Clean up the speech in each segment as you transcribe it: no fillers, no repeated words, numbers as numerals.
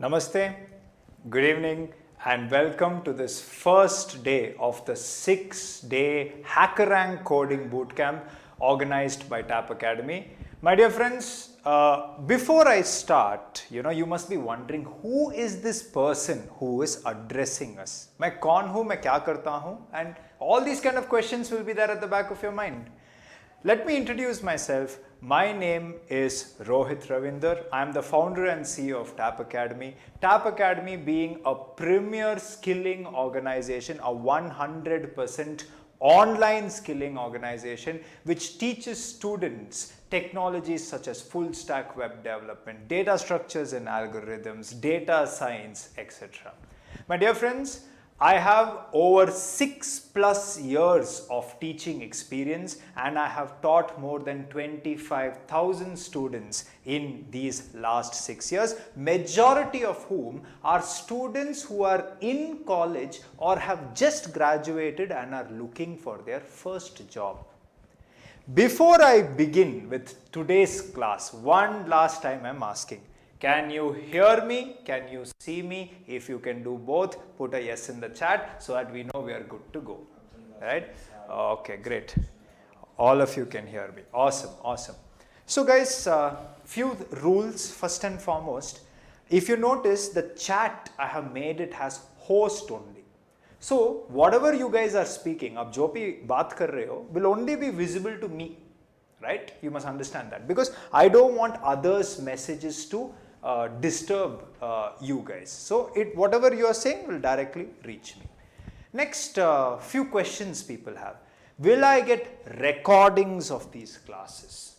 Namaste, good evening, and welcome to this first day of the 6-day HackerRank Coding Bootcamp organized by TAP Academy. My dear friends, before I start, you must be wondering who is this person who is addressing us? मैं कौन हूँ, मैं क्या करता हूँ? And all these kind of questions will be there at the back of your mind. Let me introduce myself. My name is Rohit Ravinder. I am the founder and CEO of TAP Academy. TAP Academy being a premier skilling organization, a 100% online skilling organization which teaches students technologies such as full stack web development, data structures and algorithms, data science, etc. My dear friends, I have over 6+ years of teaching experience and I have taught more than 25,000 students in these last 6 years, majority of whom are students who are in college or have just graduated and are looking for their first job. Before I begin with today's class, one last time I'm asking, can you hear me? Can you see me? If you can do both, put a yes in the chat so that we know we are good to go. Right? Okay, great. All of you can hear me. Awesome, awesome. So guys, few rules first and foremost. If you notice, the chat I have made it has host only. So whatever you guys are speaking, ab jo bhi baat kar rahe ho, will only be visible to me. Right? You must understand that because I don't want others' messages to disturb you guys. So whatever you are saying will directly reach me. Next, few questions people have. Will I get recordings of these classes?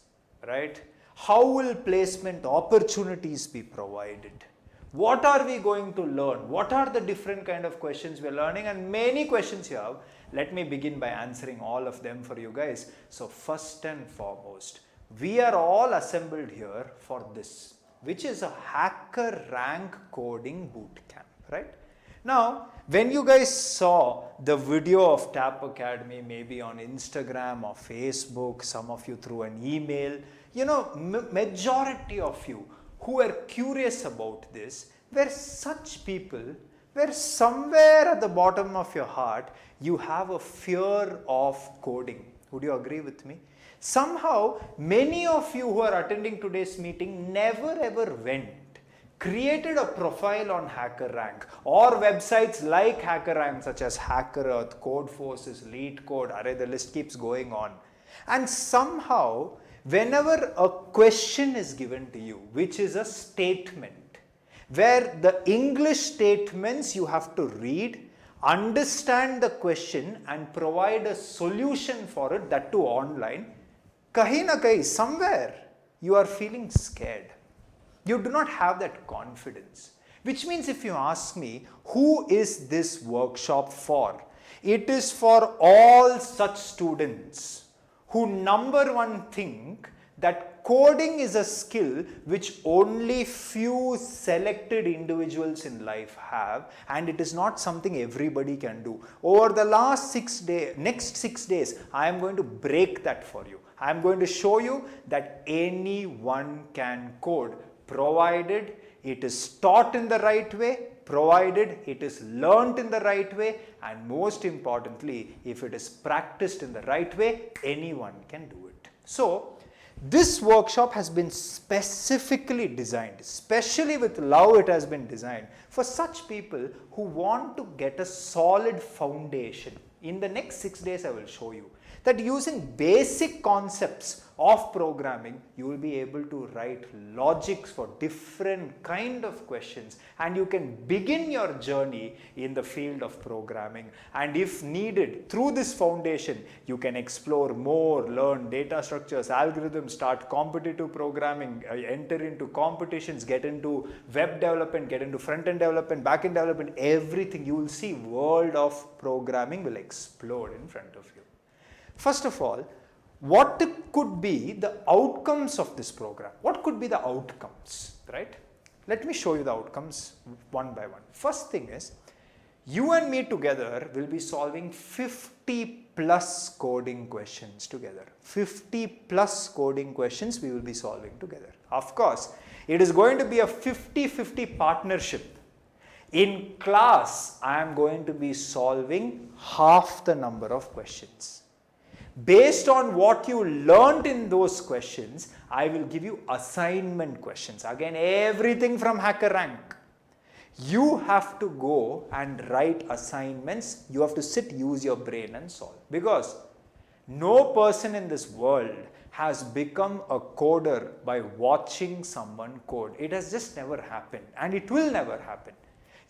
Right? How will placement opportunities be provided? What are we going to learn? What are the different kind of questions we are learning? And many questions you have. Let me begin by answering all of them for you guys. So first and foremost, we are all assembled here for this, which is a HackerRank Coding Bootcamp, right? Now, when you guys saw the video of TAP Academy, maybe on Instagram or Facebook, some of you through an email, majority of you who were curious about this were such people where somewhere at the bottom of your heart, you have a fear of coding. Would you agree with me? Somehow, many of you who are attending today's meeting never ever went, created a profile on HackerRank or websites like HackerRank such as HackerEarth, Codeforces, LeetCode, the list keeps going on. And somehow, whenever a question is given to you, which is a statement, where the English statements you have to read, understand the question and provide a solution for it, that too online, kahin na kahin, somewhere you are feeling scared. You do not have that confidence. Which means if you ask me, who is this workshop for? It is for all such students who number one think that coding is a skill which only few selected individuals in life have and it is not something everybody can do. Over the next 6 days, I am going to break that for you. I am going to show you that anyone can code provided it is taught in the right way, provided it is learnt in the right way, and most importantly, if it is practiced in the right way, anyone can do it. So, this workshop has been specifically designed, especially with love it has been designed, for such people who want to get a solid foundation. In the next 6 days, I will show you that using basic concepts of programming, you will be able to write logics for different kind of questions and you can begin your journey in the field of programming. And if needed, through this foundation, you can explore more, learn data structures, algorithms, start competitive programming, enter into competitions, get into web development, get into front-end development, back-end development, everything. You will see world of programming will explode in front of you. First of all, what could be the outcomes of this program? What could be the outcomes, right? Let me show you the outcomes one by one. First thing is, you and me together will be solving 50+ coding questions together. 50+ coding questions we will be solving together. Of course, It is going to be a 50-50 partnership. In class, I am going to be solving half the number of questions. Based on what you learned in those questions, I will give you assignment questions. Again, everything from HackerRank. You have to go and write assignments. You have to sit, use your brain and solve. Because no person in this world has become a coder by watching someone code. It has just never happened and it will never happen.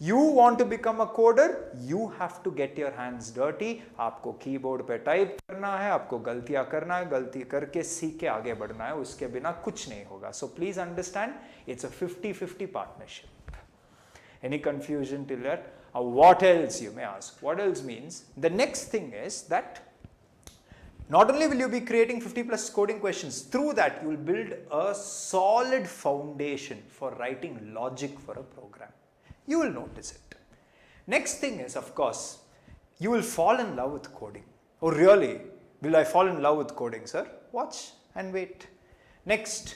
You want to become a coder, you have to get your hands dirty. आपको keyboard पे type करना है, आपको गलतियां करना है, गलती करके सीख के आगे बढ़ना है, उसके बिना कुछ नहीं होगा. So please understand, it's a 50-50 partnership. Any confusion till that? What else, you may ask? What else means? The next thing is that not only will you be creating 50 plus coding questions, through that you will build a solid foundation for writing logic for a program. You will notice it. Next thing is, of course, you will fall in love with coding. Oh really? Will I fall in love with coding, sir? Watch and wait. Next,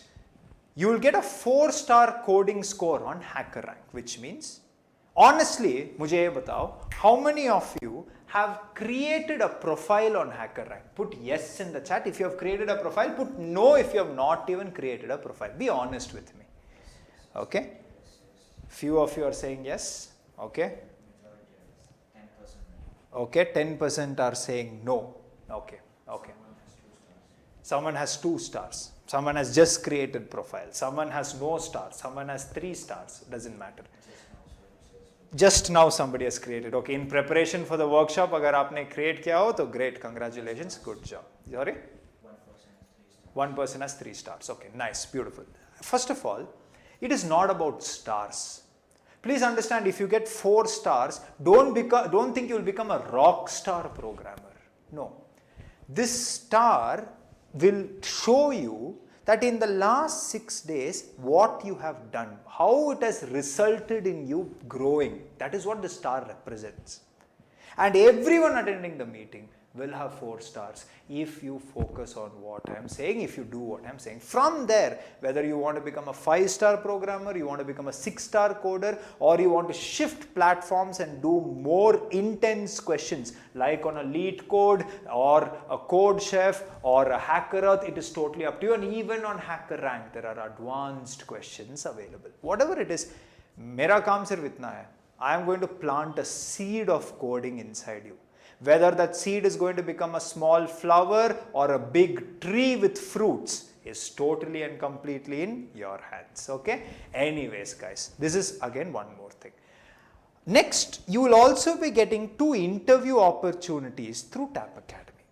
you will get a 4-star coding score on HackerRank, which means, honestly, mujhe ye batao, how many of you have created a profile on HackerRank? Put yes in the chat if you have created a profile. Put no if you have not even created a profile. Be honest with me. Okay? Few of you are saying yes. Okay? 10%. Okay, 10% are saying no. Okay, okay. Someone has 2 stars. Someone has just created profile. Someone has no stars. Someone has 3 stars. Doesn't matter. Just now somebody has created. Okay, in preparation for the workshop, agar aapne create kiya ho, to great, congratulations, good job. Sorry? 1 person has 3 stars. Okay, nice, beautiful. First of all, it is not about stars. Please understand, if you get 4 stars, don't think you will become a rock star programmer. No. This star will show you that in the last 6 days, what you have done, how it has resulted in you growing. That is what the star represents. And everyone attending the meeting will have 4 stars if you focus on what I am saying, if you do what I am saying. From there, whether you want to become a 5-star programmer, you want to become a 6-star coder, or you want to shift platforms and do more intense questions like on a Leet Code or a Code Chef or a HackerEarth, it is totally up to you. And even on HackerRank, there are advanced questions available. Whatever it is, mera kaam sirf itna hai. I am going to plant a seed of coding inside you. Whether that seed is going to become a small flower or a big tree with fruits is totally and completely in your hands. Okay? Anyways, guys, this is again one more thing. Next, you will also be getting 2 interview opportunities through Tap Academy.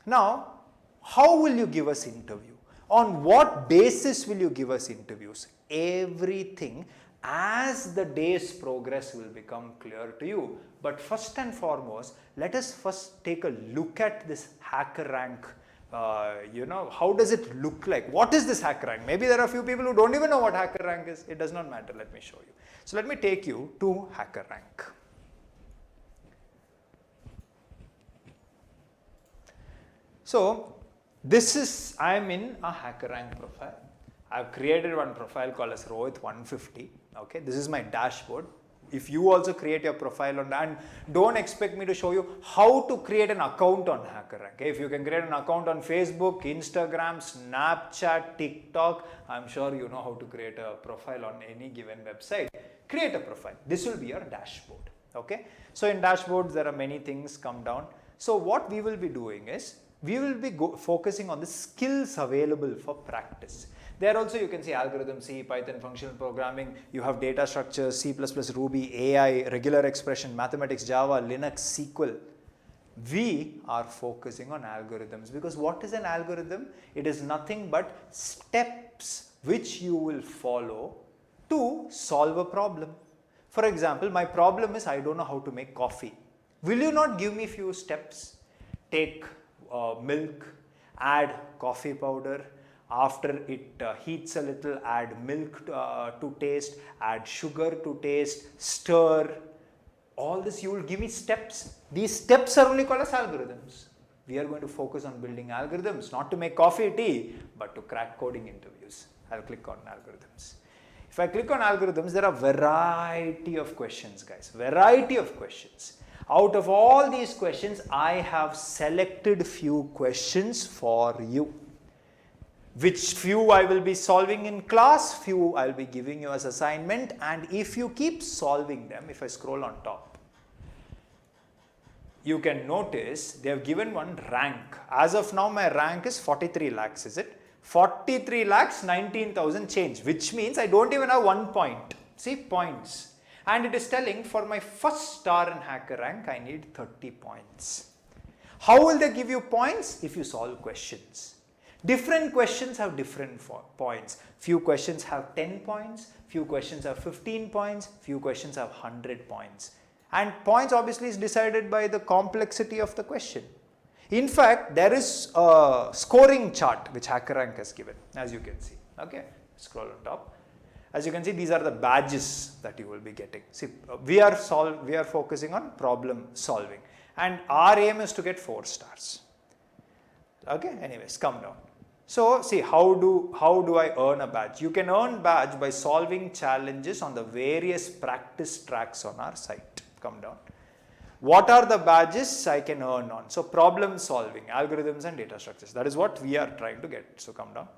Now, how will you give us interview? On what basis will you give us interviews? Everything as the days progress will become clear to you. But first and foremost, let us first take a look at this HackerRank. How does it look like? What is this HackerRank? Maybe there are a few people who don't even know what HackerRank is. It does not matter. Let me show you. So let me take you to HackerRank. So this is, I am in a HackerRank profile. I have created one profile called as Rohit150. Okay, this is my dashboard. If you also create your profile on that, and don't expect me to show you how to create an account on HackerRank. Okay? If you can create an account on Facebook, Instagram, Snapchat, TikTok, I'm sure you know how to create a profile on any given website. Create a profile. This will be your dashboard. Okay. So in dashboards, there are many things come down. So what we will be doing is, we will be focusing on the skills available for practice. There also you can see algorithm, C, Python, functional programming, you have data structures, C++, Ruby, AI, regular expression, mathematics, Java, Linux, SQL. We are focusing on algorithms because what is an algorithm? It is nothing but steps which you will follow to solve a problem. For example, my problem is I don't know how to make coffee. Will you not give me few steps? Take milk, add coffee powder. After it heats a little, add milk to taste, add sugar to taste, stir. All this you will give me steps. These steps are only called as algorithms. We are going to focus on building algorithms, not to make coffee, tea, but to crack coding interviews. I'll click on algorithms. If I click on algorithms, there are variety of questions, guys, variety of questions. Out of all these questions, I have selected few questions for you. Which few I will be solving in class, few I will be giving you as assignment, and if you keep solving them, if I scroll on top, you can notice they have given one rank. As of now, my rank is 43 lakhs, is it? 43 lakhs 19,000 change, which means I don't even have 1 point. See, points. And it is telling for my first star in HackerRank, I need 30 points. How will they give you points? If you solve questions. Different questions have different points. Few questions have 10 points, few questions have 15 points, few questions have 100 points. And points obviously is decided by the complexity of the question. In fact, there is a scoring chart which HackerRank has given, as you can see. Okay, scroll on top. As you can see, these are the badges that you will be getting. See, we are focusing on problem solving, and our aim is to get 4 stars. Okay, anyways, come down. So see, how do I earn a badge? You can earn badge by solving challenges on the various practice tracks on our site. Come down. What are the badges I can earn on? So problem solving, algorithms and data structures. That is what we are trying to get. So come down.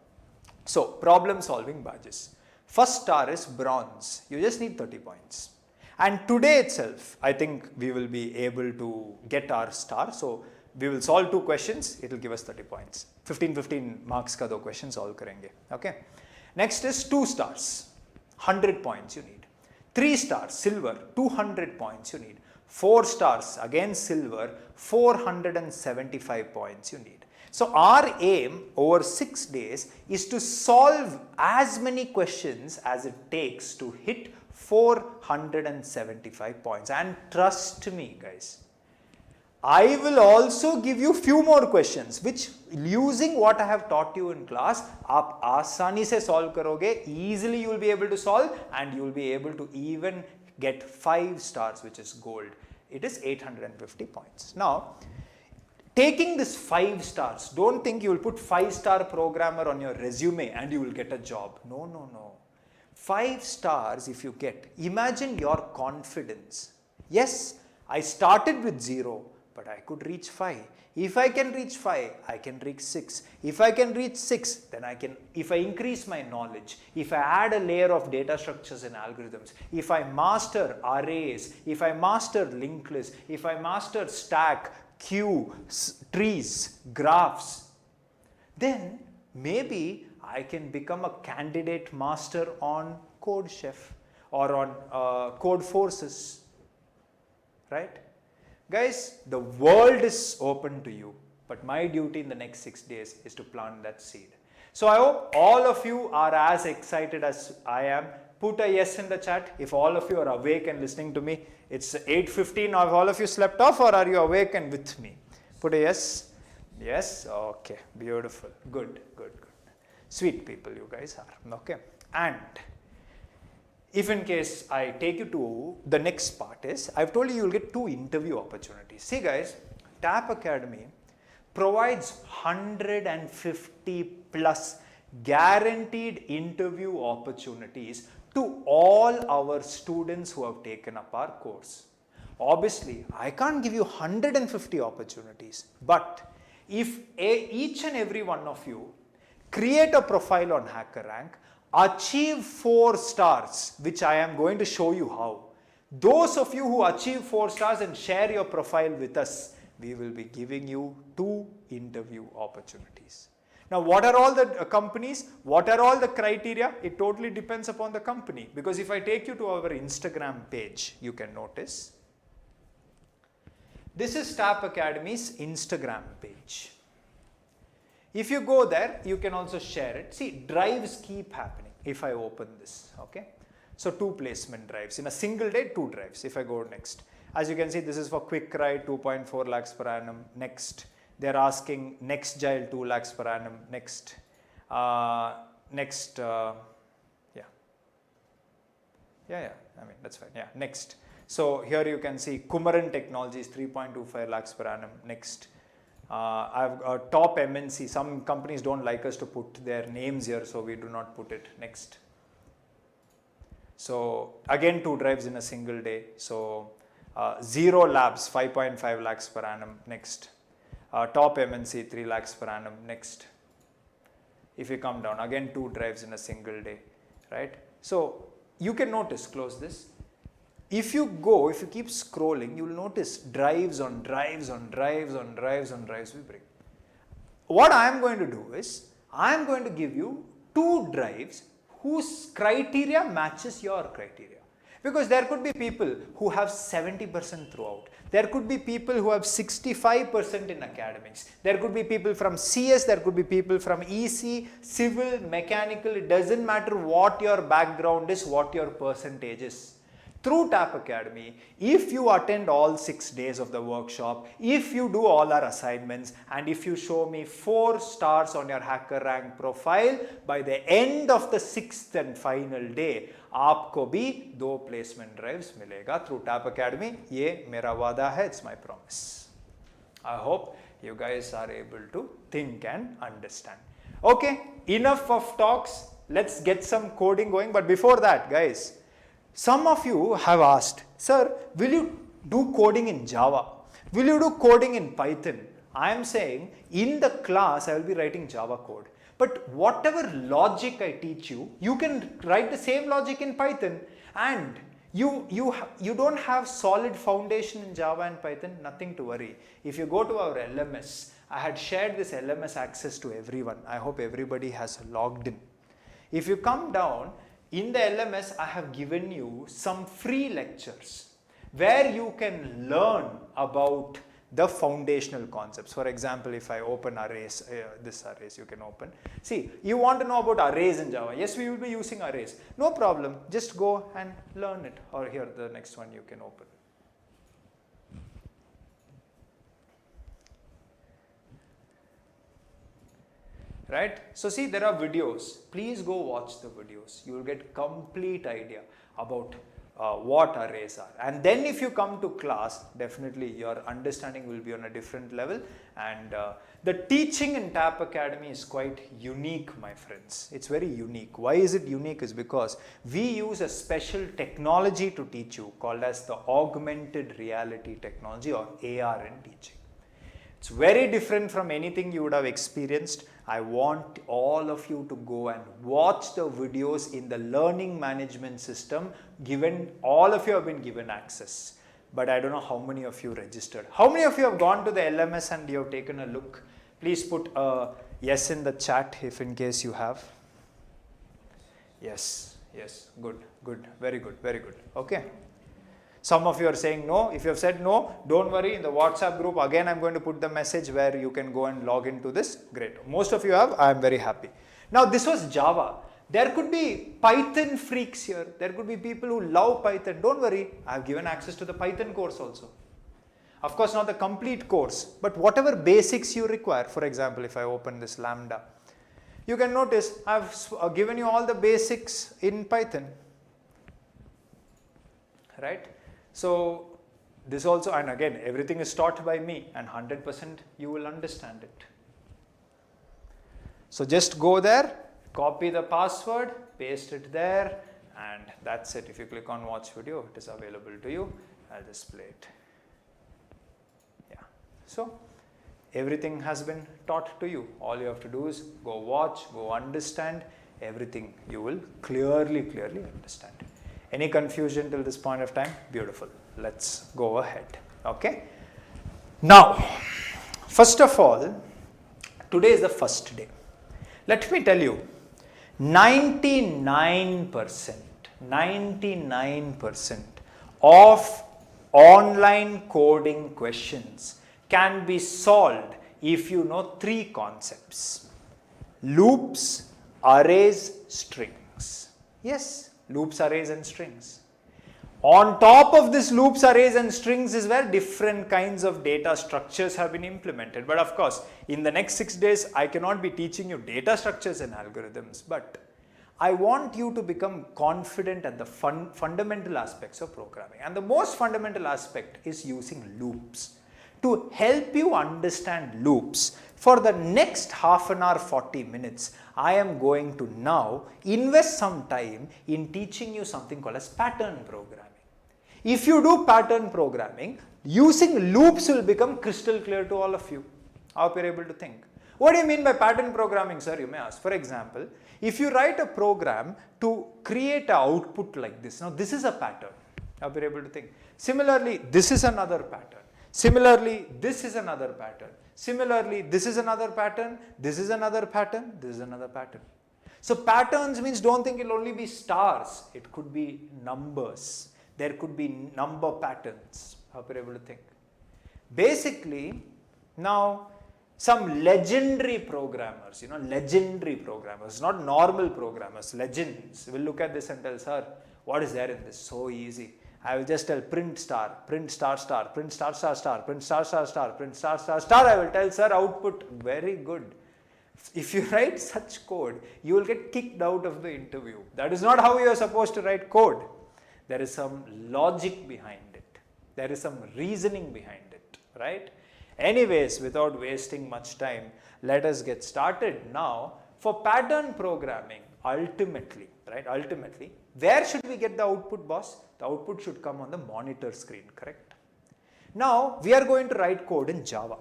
So problem solving badges. First star is bronze. You just need 30 points. And today itself, I think we will be able to get our star. So we will solve 2 questions. It will give us 30 points. 15 marks ka 2 questions solve karenge. Okay. Next is 2 stars. 100 points you need. 3 stars, silver, 200 points you need. 4 stars, again silver, 475 points you need. So our aim over 6 days is to solve as many questions as it takes to hit 475 points. And trust me, guys, I will also give you few more questions which, using what I have taught you in class, आप आसानी से solve करोगे, easily you will be able to solve, and you will be able to even get 5 stars, which is gold. It is 850 points. Now, taking this 5 stars, don't think you will put 5-star programmer on your resume and you will get a job. No, no, no. 5 stars if you get, imagine your confidence. Yes, I started with 0, but I could reach 5. If I can reach 5, I can reach 6. If I can reach 6, then I can, if I increase my knowledge, if I add a layer of data structures and algorithms, if I master arrays, if I master linked lists, if I master stack, queue, trees, graphs, then maybe I can become a candidate master on CodeChef or on Codeforces, right? Guys, the world is open to you, but my duty in the next 6 days is to plant that seed. So I hope all of you are as excited as I am. Put a yes in the chat if all of you are awake and listening to me. It's 8:15. Have all of you slept off, or are you awake and with me? Put a yes. Yes? Okay. Beautiful. Good, good, good. Sweet people you guys are. Okay. And if in case I take you to the next part is, I've told you will get 2 interview opportunities. See guys, TAP Academy provides 150 plus guaranteed interview opportunities to all our students who have taken up our course. Obviously, I can't give you 150 opportunities, but if each and every one of you create a profile on HackerRank, achieve 4 stars, which I am going to show you how. Those of you who achieve 4 stars and share your profile with us, we will be giving you 2 interview opportunities. Now, what are all the companies? What are all the criteria? It totally depends upon the company. Because if I take you to our Instagram page, you can notice. This is TAP Academy's Instagram page. If you go there, you can also share it. See, drives keep happening if I open this, okay? So 2 placement drives. In a single day, 2 drives. If I go next. As you can see, this is for Quick Ride, 2.4 lakhs per annum. Next. They're asking Nextgile 2 lakhs per annum. Next. Yeah. I mean, that's fine. Yeah. Next. So here you can see Kumaran Technologies 3.25 lakhs per annum. Next. I've got top MNC. Some companies don't like us to put their names here, so we do not put it. Next. So again 2 drives in a single day. So 0 labs 5.5 lakhs per annum next. Top MNC 3 lakhs per annum next. If you come down again 2 drives in a single day, right? So you can notice, close this. If you keep scrolling, you will notice drives on drives on drives on drives on drives we bring. What I am going to do is, I am going to give you 2 drives whose criteria matches your criteria. Because there could be people who have 70% throughout. There could be people who have 65% in academics. There could be people from CS, there could be people from EC, civil, mechanical. It doesn't matter what your background is, what your percentage is. Through TAP Academy, if you attend all 6 days of the workshop, if you do all our assignments, and if you show me 4 stars on your HackerRank profile, by the end of the 6th and final day, आपको भी 2 placement drives मिलेगा through TAP Academy. ये मेरा वादा है, it's my promise. I hope you guys are able to think and understand. Okay, enough of talks. Let's get some coding going. But before that, guys, some of you have asked, sir, will you do coding in Java? Will you do coding in Python? I am saying in the class I will be writing Java code. But whatever logic I teach you, you can write the same logic in Python. And you don't have solid foundation in Java and Python, nothing to worry. If you go to our LMS, I had shared this LMS access to everyone. I hope everybody has logged in. If you come down, in the LMS, I have given you some free lectures where you can learn about the foundational concepts. For example, if I open arrays, this arrays you can open. See, you want to know about arrays in Java. Yes, we will be using arrays. No problem. Just go and learn it. Or here, the next one you can open. Right? So see, there are videos. Please go watch the videos. You will get complete idea about what arrays are. And then if you come to class, definitely your understanding will be on a different level. And the teaching in TAP Academy is quite unique, my friends. It's very unique. Why is it unique? Is because we use a special technology to teach you called as the augmented reality technology, or AR, in teaching. It's very different from anything you would have experienced. I want all of you to go and watch the videos in the learning management system. All of you have been given access, but I don't know how many of you registered. How many of you have gone to the LMS and you have taken a look? Please put a yes in the chat if in case you have. Yes, good, very good. Okay. Some of you are saying no. If you have said no, don't worry. In the WhatsApp group, again, I'm going to put the message where you can go and log into this. Great. Most of you have. I am very happy. Now, this was Java. There could be Python freaks here. There could be people who love Python. Don't worry. I have given access to the Python course also. Of course, not the complete course, but whatever basics you require. For example, if I open this Lambda, you can notice I have given you all the basics in Python. Right? So this also, and again, everything is taught by me, and 100% you will understand it. So just go there, copy the password, paste it there, and that's it. If you click on watch video, it is available to you. I'll just play it. Yeah. So everything has been taught to you. All you have to do is go watch, go understand. Everything you will clearly understand. Any confusion till this point of time? Beautiful. Let's go ahead. Okay. Now, first of all, today is the first day. Let me tell you, 99% of online coding questions can be solved if you know 3 concepts: loops, arrays, strings. Yes. Loops, arrays and strings. On top of this loops, arrays and strings is where different kinds of data structures have been implemented. But of course, in the next 6 days, I cannot be teaching you data structures and algorithms, but I want you to become confident at the fundamental aspects of programming. And the most fundamental aspect is using loops. to help you understand loops. For the next half an hour, 40 minutes, I am going to now invest some time in teaching you something called as pattern programming. If you do pattern programming, using loops will become crystal clear to all of you. I hope you're able to think. What do you mean by pattern programming, sir? You may ask. For example, if you write a program to create an output like this, now this is a pattern. I hope you're able to think. Similarly, this is another pattern. Similarly, this is another pattern. Similarly, this is another pattern. This is another pattern. This is another pattern. So patterns means don't think it'll only be stars. It could be numbers. There could be number patterns. I hope you're able to think. Basically, now some legendary programmers, legendary programmers, not normal programmers, legends will look at this and tell, sir, what is there in this? So easy. I will just tell print star, print star star, print star star star, print star star star, print star star star. I will tell, sir, output. Very good. If you write such code, you will get kicked out of the interview. That is not how you are supposed to write code. There is some logic behind it. There is some reasoning behind it, right? Anyways, without wasting much time, let us get started now. For pattern programming, ultimately, where should we get the output, boss? The output should come on the monitor screen, correct? Now, we are going to write code in Java.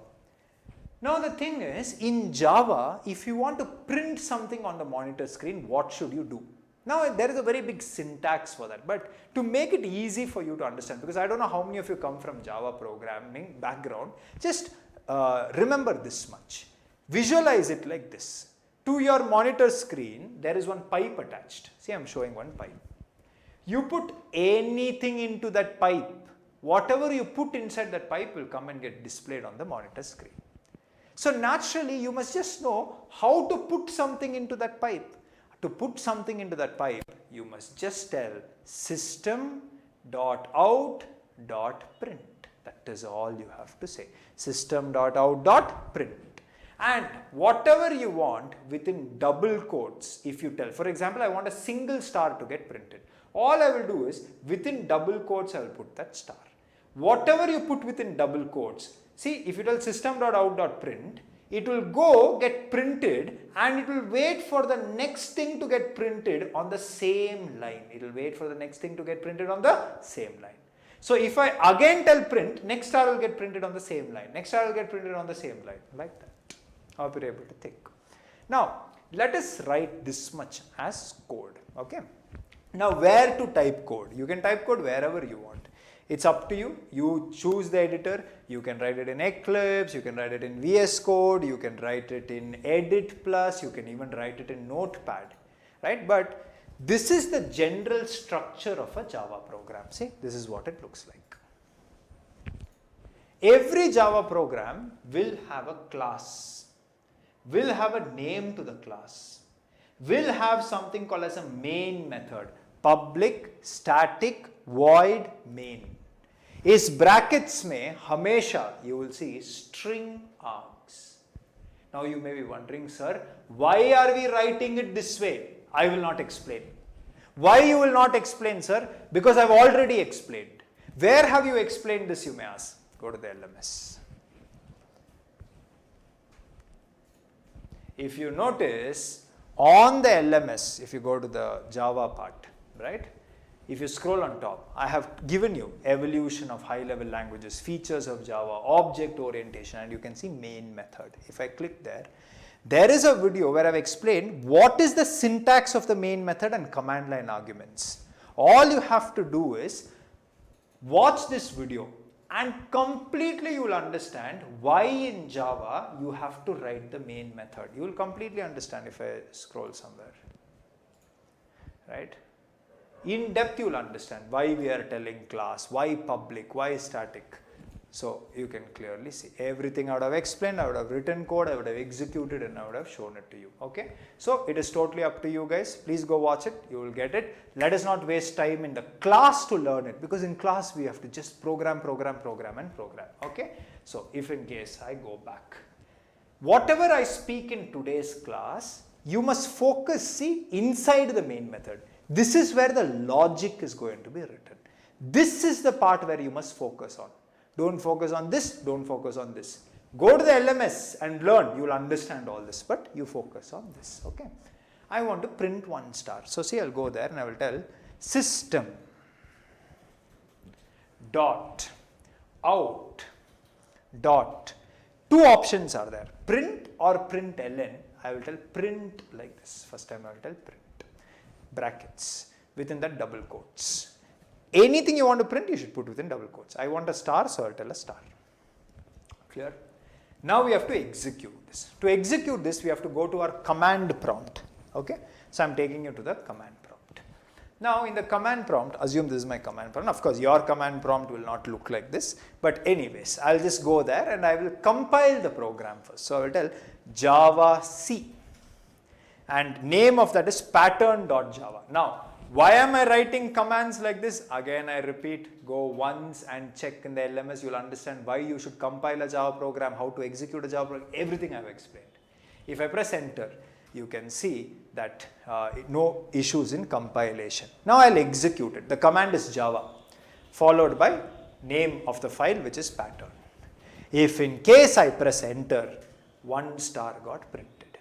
Now, the thing is, in Java, if you want to print something on the monitor screen, what should you do? Now, there is a very big syntax for that, but to make it easy for you to understand, because I don't know how many of you come from Java programming background, just remember this much. Visualize it like this. To your monitor screen, there is one pipe attached. See, I am showing one pipe. You put anything into that pipe, whatever you put inside that pipe will come and get displayed on the monitor screen. So naturally, you must just know how to put something into that pipe. To put something into that pipe, you must just tell system.out.print. That is all you have to say. System.out.print. And whatever you want within double quotes, if you tell, for example, I want a single star to get printed. All I will do is within double quotes, I will put that star. Whatever you put within double quotes, see, if you tell system.out.print, it will go get printed and it will wait for the next thing to get printed on the same line. It will wait for the next thing to get printed on the same line. So if I again tell print, next star will get printed on the same line. Next star will get printed on the same line, like that. I hope you're able to think. Now, let us write this much as code, okay? Now, where to type code? You can type code wherever you want. It's up to you. You choose the editor. You can write it in Eclipse, you can write it in VS Code, you can write it in Edit Plus, you can even write it in Notepad, right? But this is the general structure of a Java program. See, this is what it looks like. Every Java program will have a class, will have a name to the class, will have something called as a main method, public, static, void, main. इस brackets में हमेशा you will see string args. Now you may be wondering, sir, why are we writing it this way? I will not explain. Why you will not explain, sir? Because I've already explained. Where have you explained this, you may ask? Go to the LMS. If you notice, on the LMS, if you go to the Java part, right? If you scroll on top, I have given you evolution of high-level languages, features of Java, object orientation, and you can see main method. If I click there, there is a video where I've explained what is the syntax of the main method and command line arguments. All you have to do is watch this video and completely you will understand why in Java you have to write the main method. You will completely understand if I scroll somewhere, right? In depth you will understand why we are telling class, why public, why static. So you can clearly see everything I would have explained, I would have written code, I would have executed and I would have shown it to you. Okay. So it is totally up to you guys. Please go watch it. You will get it. Let us not waste time in the class to learn it, because in class we have to just program. Okay. So if in case I go back, whatever I speak in today's class, you must focus, see, inside the main method. This is where the logic is going to be written. This is the part where you must focus on. Don't focus on this, don't focus on this. Go to the LMS and learn, you will understand all this, but you focus on this, okay. I want to print 1 star. So see, I'll go there and I will tell system dot out dot, 2 options are there, print or print ln. I will tell print like this. First time I will tell print, brackets, within that double quotes. Anything you want to print, you should put within double quotes. I want a star, so I will tell a star. Clear? Now we have to execute this. To execute this, we have to go to our command prompt. Okay? So I am taking you to the command prompt. Now in the command prompt, assume this is my command prompt. Of course, your command prompt will not look like this. But anyways, I will just go there and I will compile the program first. So I will tell Java C. And name of that is pattern.java. Now, why am I writing commands like this? Again, I repeat, go once and check in the LMS. You will understand why you should compile a Java program, how to execute a Java program, everything I have explained. If I press enter, you can see that no issues in compilation. Now I will execute it. The command is Java, followed by name of the file, which is pattern. If in case I press enter, 1 star got printed.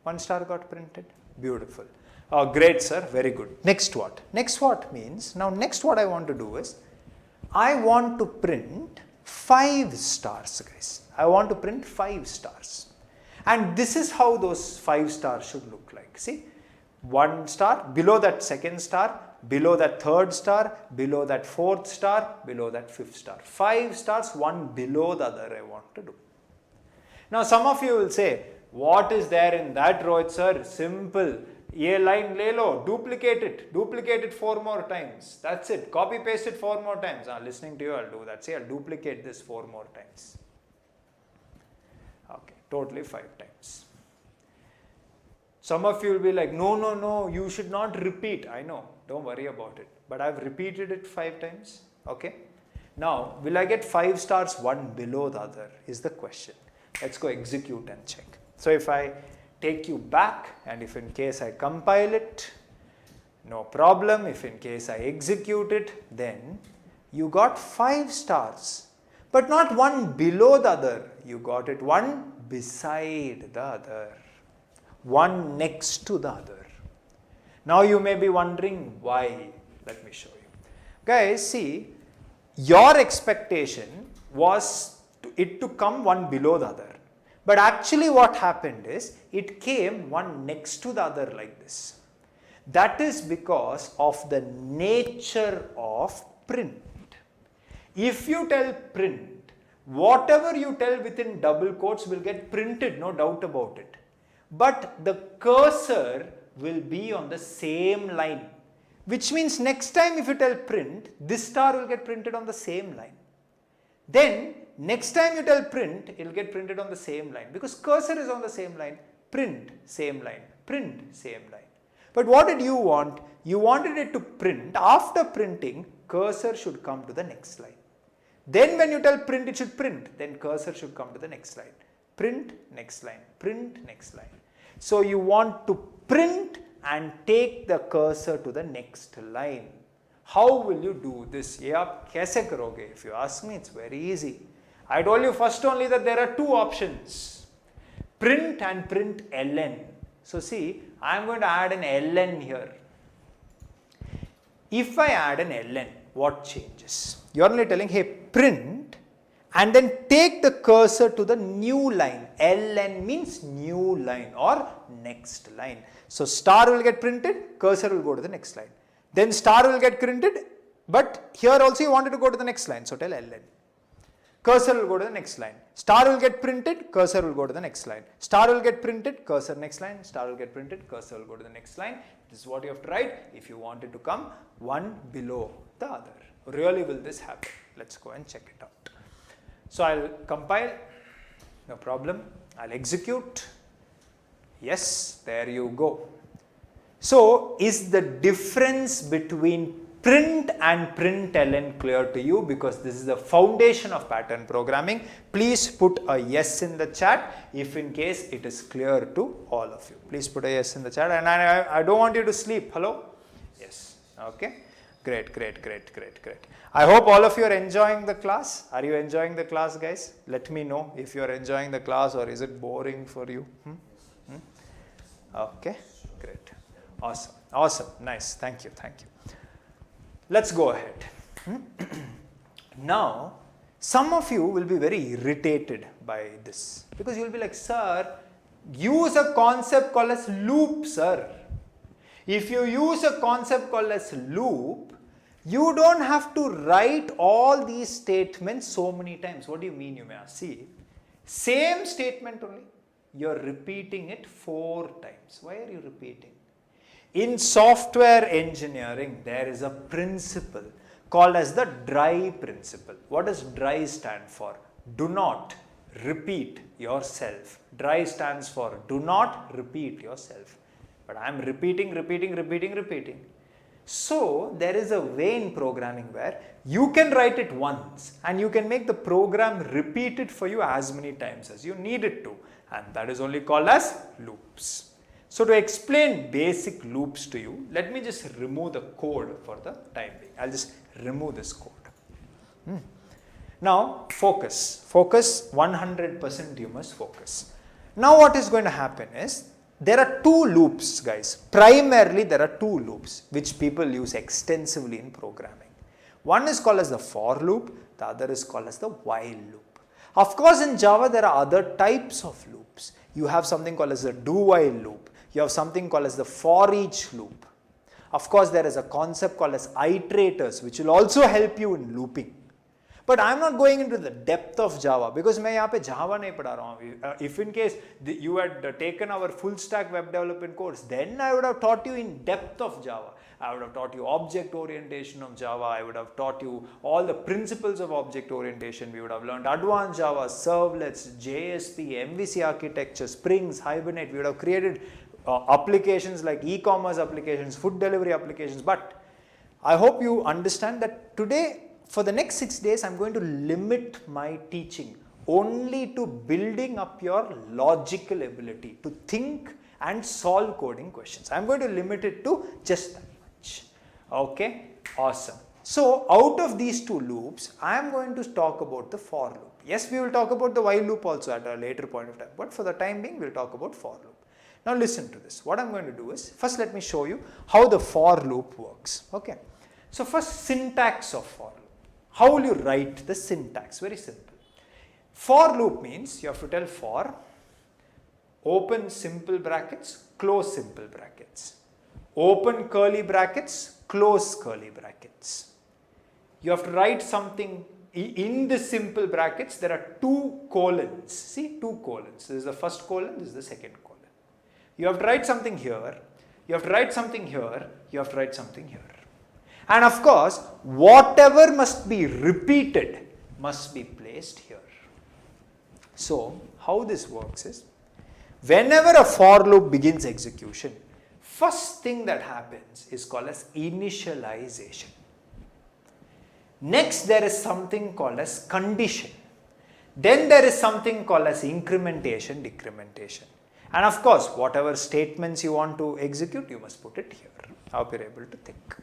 1 star got printed. Beautiful. Oh, great, sir. Very good. Next what? Next what means, now next what I want to do is, I want to print 5 stars, guys. I want to print 5 stars. And this is how those 5 stars should look like. See, 1 star, below that 2nd star, below that 3rd star, below that 4th star, below that 5th star. 5 stars, one below the other I want to do. Now some of you will say, what is there in that, Rohit sir? Simple. A line le lo, duplicate it 4 more times. That's it. Copy paste it 4 more times. Listening to you, I'll do that. See, I'll duplicate this 4 more times. Okay, totally 5 times. Some of you will be like, no, you should not repeat. I know, don't worry about it. But I've repeated it 5 times. Okay. Now, will I get 5 stars one below the other is the question. Let's go execute and check. So if I take you back and if in case I compile it, no problem. If in case I execute it, then you got 5 stars, but not one below the other. You got it one beside the other, one next to the other. Now you may be wondering why. Let me show you. Guys, see, your expectation was it to come one below the other. But actually what happened is, it came one next to the other like this. That is because of the nature of print. If you tell print, whatever you tell within double quotes will get printed, no doubt about it. But the cursor will be on the same line. Which means next time if you tell print, this star will get printed on the same line. Then next time you tell print, it will get printed on the same line because cursor is on the same line. Print, same line. Print, same line. But what did you want? You wanted it to print. After printing, cursor should come to the next line. Then when you tell print, it should print. Then cursor should come to the next line. Print, next line. Print, next line. So you want to print and take the cursor to the next line. How will you do this? Kaise karoge? If you ask me, it's very easy. I told you first only that there are 2 options. Print and print ln. So see, I am going to add an ln here. If I add an ln, what changes? You are only telling, hey, print and then take the cursor to the new line. ln means new line or next line. So star will get printed, cursor will go to the next line. Then star will get printed, but here also you wanted to go to the next line, so tell ln. Cursor will go to the next line. Star will get printed, cursor will go to the next line. Star will get printed, cursor next line. Star will get printed, cursor will go to the next line. This is what you have to write if you want it to come one below the other. Really will this happen? Let's go and check it out. So I'll compile, no problem. I'll execute. Yes, there you go. So is the difference between print and print ln clear to you? Because this is the foundation of pattern programming. Please put a yes in the chat if in case it is clear to all of you. Please put a yes in the chat, and I don't want you to sleep. Hello? Yes. Okay. Great, great, great, great, great. I hope all of you are enjoying the class. Are you enjoying the class, guys? Let me know if you are enjoying the class or is it boring for you. Okay, great. Awesome, awesome, nice. Thank you, thank you. Let's go ahead. Now, some of you will be very irritated by this because you will be like, sir, use a concept called as loop, sir. If you use a concept called as loop, you don't have to write all these statements so many times. What do you mean, you may ask? See, same statement only, you're repeating it 4 times. Why are you repeating? In software engineering, there is a principle called as the DRY principle. What does DRY stand for? Do not repeat yourself. DRY stands for do not repeat yourself. But I am repeating. So there is a way in programming where you can write it once and you can make the program repeat it for you as many times as you need it to, and that is only called as loops. So to explain basic loops to you, let me just remove the code for the time being. I'll just remove this code. Now focus 100%, you must focus. Now what is going to happen is, there are 2 loops, guys. Primarily there are 2 loops which people use extensively in programming. One is called as the for loop, the other is called as the while loop. Of course in Java there are other types of loops. You have something called as the do while loop, you have something called as the for each loop. Of course there is a concept called as iterators which will also help you in looping. But I am not going into the depth of Java because मैं यहाँ पे Java नहीं पढ़ा रहा हूँ. If in case you had taken our full stack web development course, then I would have taught you in depth of Java. I would have taught you object orientation of Java. I would have taught you all the principles of object orientation. We would have learned advanced Java, servlets, JSP, MVC architecture, Springs, Hibernate. We would have created applications like e-commerce applications, food delivery applications. But I hope you understand that today, for the next 6 days, I am going to limit my teaching only to building up your logical ability to think and solve coding questions. I am going to limit it to just that much. Okay, awesome. So out of these 2 loops, I am going to talk about the for loop. Yes, we will talk about the while loop also at a later point of time, but for the time being, we will talk about for loop. Now listen to this. What I am going to do is, first let me show you how the for loop works. Okay. So first, syntax of for loop. How will you write the syntax? Very simple. For loop means you have to tell for, open simple brackets, close simple brackets, open curly brackets, close curly brackets. You have to write something in the simple brackets. There are 2 colons. See, 2 colons. This is the first colon, this is the second colon. You have to write something here, you have to write something here, you have to write something here. And of course, whatever must be repeated must be placed here. So, how this works is, whenever a for loop begins execution, first thing that happens is called as initialization. Next, there is something called as condition. Then there is something called as incrementation, decrementation. And of course, whatever statements you want to execute, you must put it here. I hope you are able to think.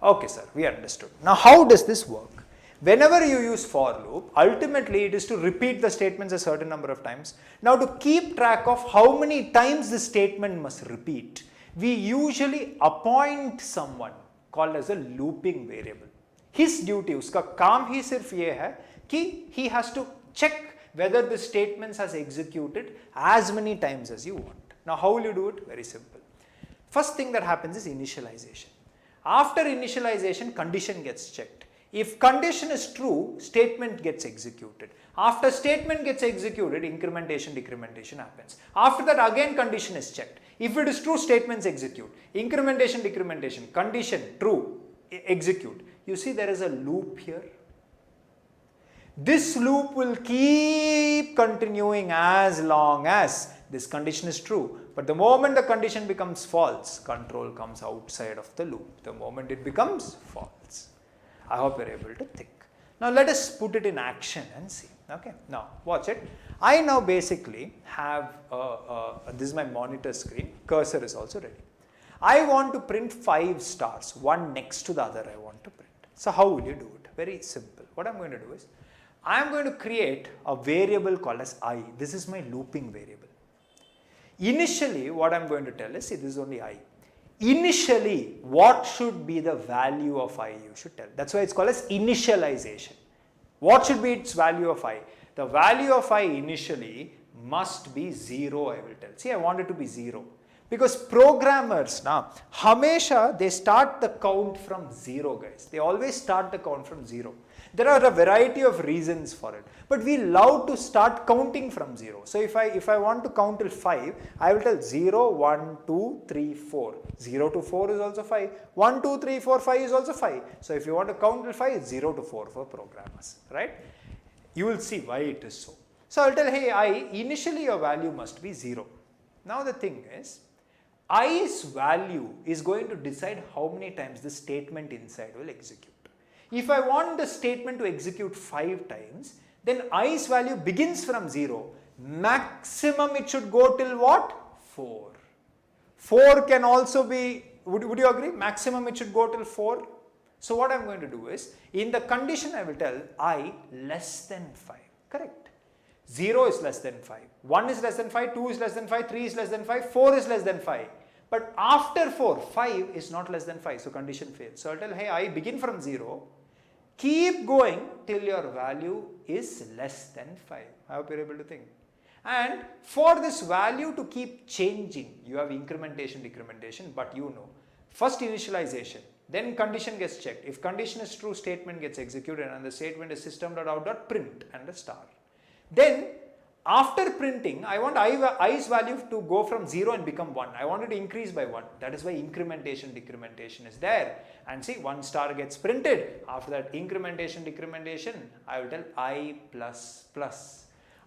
Okay, sir, we understood. Now, how does this work? Whenever you use for loop, ultimately it is to repeat the statements a certain number of times. Now, to keep track of how many times the statement must repeat, we usually appoint someone called as a looping variable. His duty, uska kaam hi sirf ye hai ki he has to check whether the statements has executed as many times as you want. Now, how will you do it? Very simple. First thing that happens is initialization. After initialization, condition gets checked. If condition is true, statement gets executed. After statement gets executed, incrementation, decrementation happens. After that, again condition is checked. If it is true, statements execute. Incrementation, decrementation, condition, true, execute. You see there is a loop here. This loop will keep continuing as long as this condition is true. But the moment the condition becomes false, control comes outside of the loop. The moment it becomes false. I hope you are able to think. Now let us put it in action and see. Okay. Now watch it. I now basically have, this is my monitor screen. Cursor is also ready. I want to print 5 stars, one next to the other I want to print. So how will you do it? Very simple. What I'm going to do is, I am going to create a variable called as I. This is my looping variable. Initially, what I'm going to tell is, see, this is only I. Initially, what should be the value of I? You should tell. That's why it's called as initialization. What should be its value of I? The value of I initially must be 0, I will tell. See, I want it to be 0. Because programmers, now, Hamesha, they start the count from 0, guys. They always start the count from 0. There are a variety of reasons for it, but we love to start counting from 0. So if I want to count till 5, I will tell 0, 1, 2, 3, 4. 0 to 4 is also 5. 1, 2, 3, 4, 5 is also 5. So if you want to count till 5, it's 0 to 4 for programmers, right? You will see why it is so. So I will tell, hey, I, initially your value must be 0. Now the thing is, I's value is going to decide how many times the statement inside will execute. If I want the statement to execute 5 times, then I's value begins from 0. Maximum it should go till what? 4. 4 can also be, would you agree? Maximum it should go till 4. So what I'm going to do is, in the condition I will tell I less than 5. Correct. 0 is less than 5. 1 is less than 5, 2 is less than 5, 3 is less than 5, 4 is less than 5. But after 4, 5 is not less than 5. So condition fails. So I'll tell, hey, I begin from 0. Keep going till your value is less than 5. I hope you're able to think. And for this value to keep changing, you have incrementation, decrementation, but you know, first initialization, then condition gets checked. If condition is true, statement gets executed, and the statement is system.out.print and a star. Then after printing, I want I's value to go from 0 and become 1. I want it to increase by 1. That is why incrementation, decrementation is there. And see, 1 star gets printed. After that, incrementation, decrementation, I will tell I plus plus.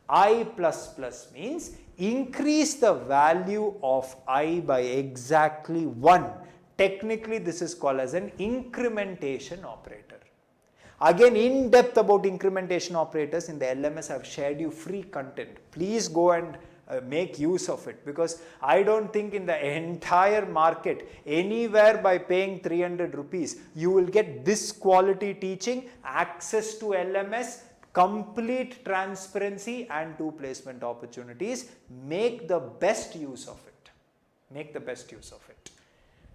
I plus plus means increase the value of I by exactly 1. Technically, this is called as an incrementation operator. Again, in depth about incrementation operators in the LMS, I have shared you free content. Please go and make use of it, because I don't think in the entire market, anywhere by paying 300 rupees, you will get this quality teaching, access to LMS, complete transparency and 2 placement opportunities. Make the best use of it. Make the best use of it.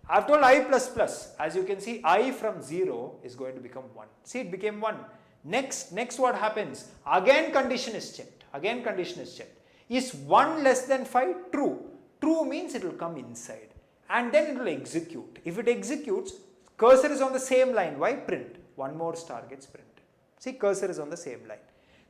I've told I plus plus. As you can see, I from 0 is going to become 1. See, it became 1. Next what happens? Again condition is checked. Again condition is checked. Is 1 less than 5? True. True means it will come inside. And then it will execute. If it executes, cursor is on the same line. Why? Print. 1 more star gets printed. See, cursor is on the same line.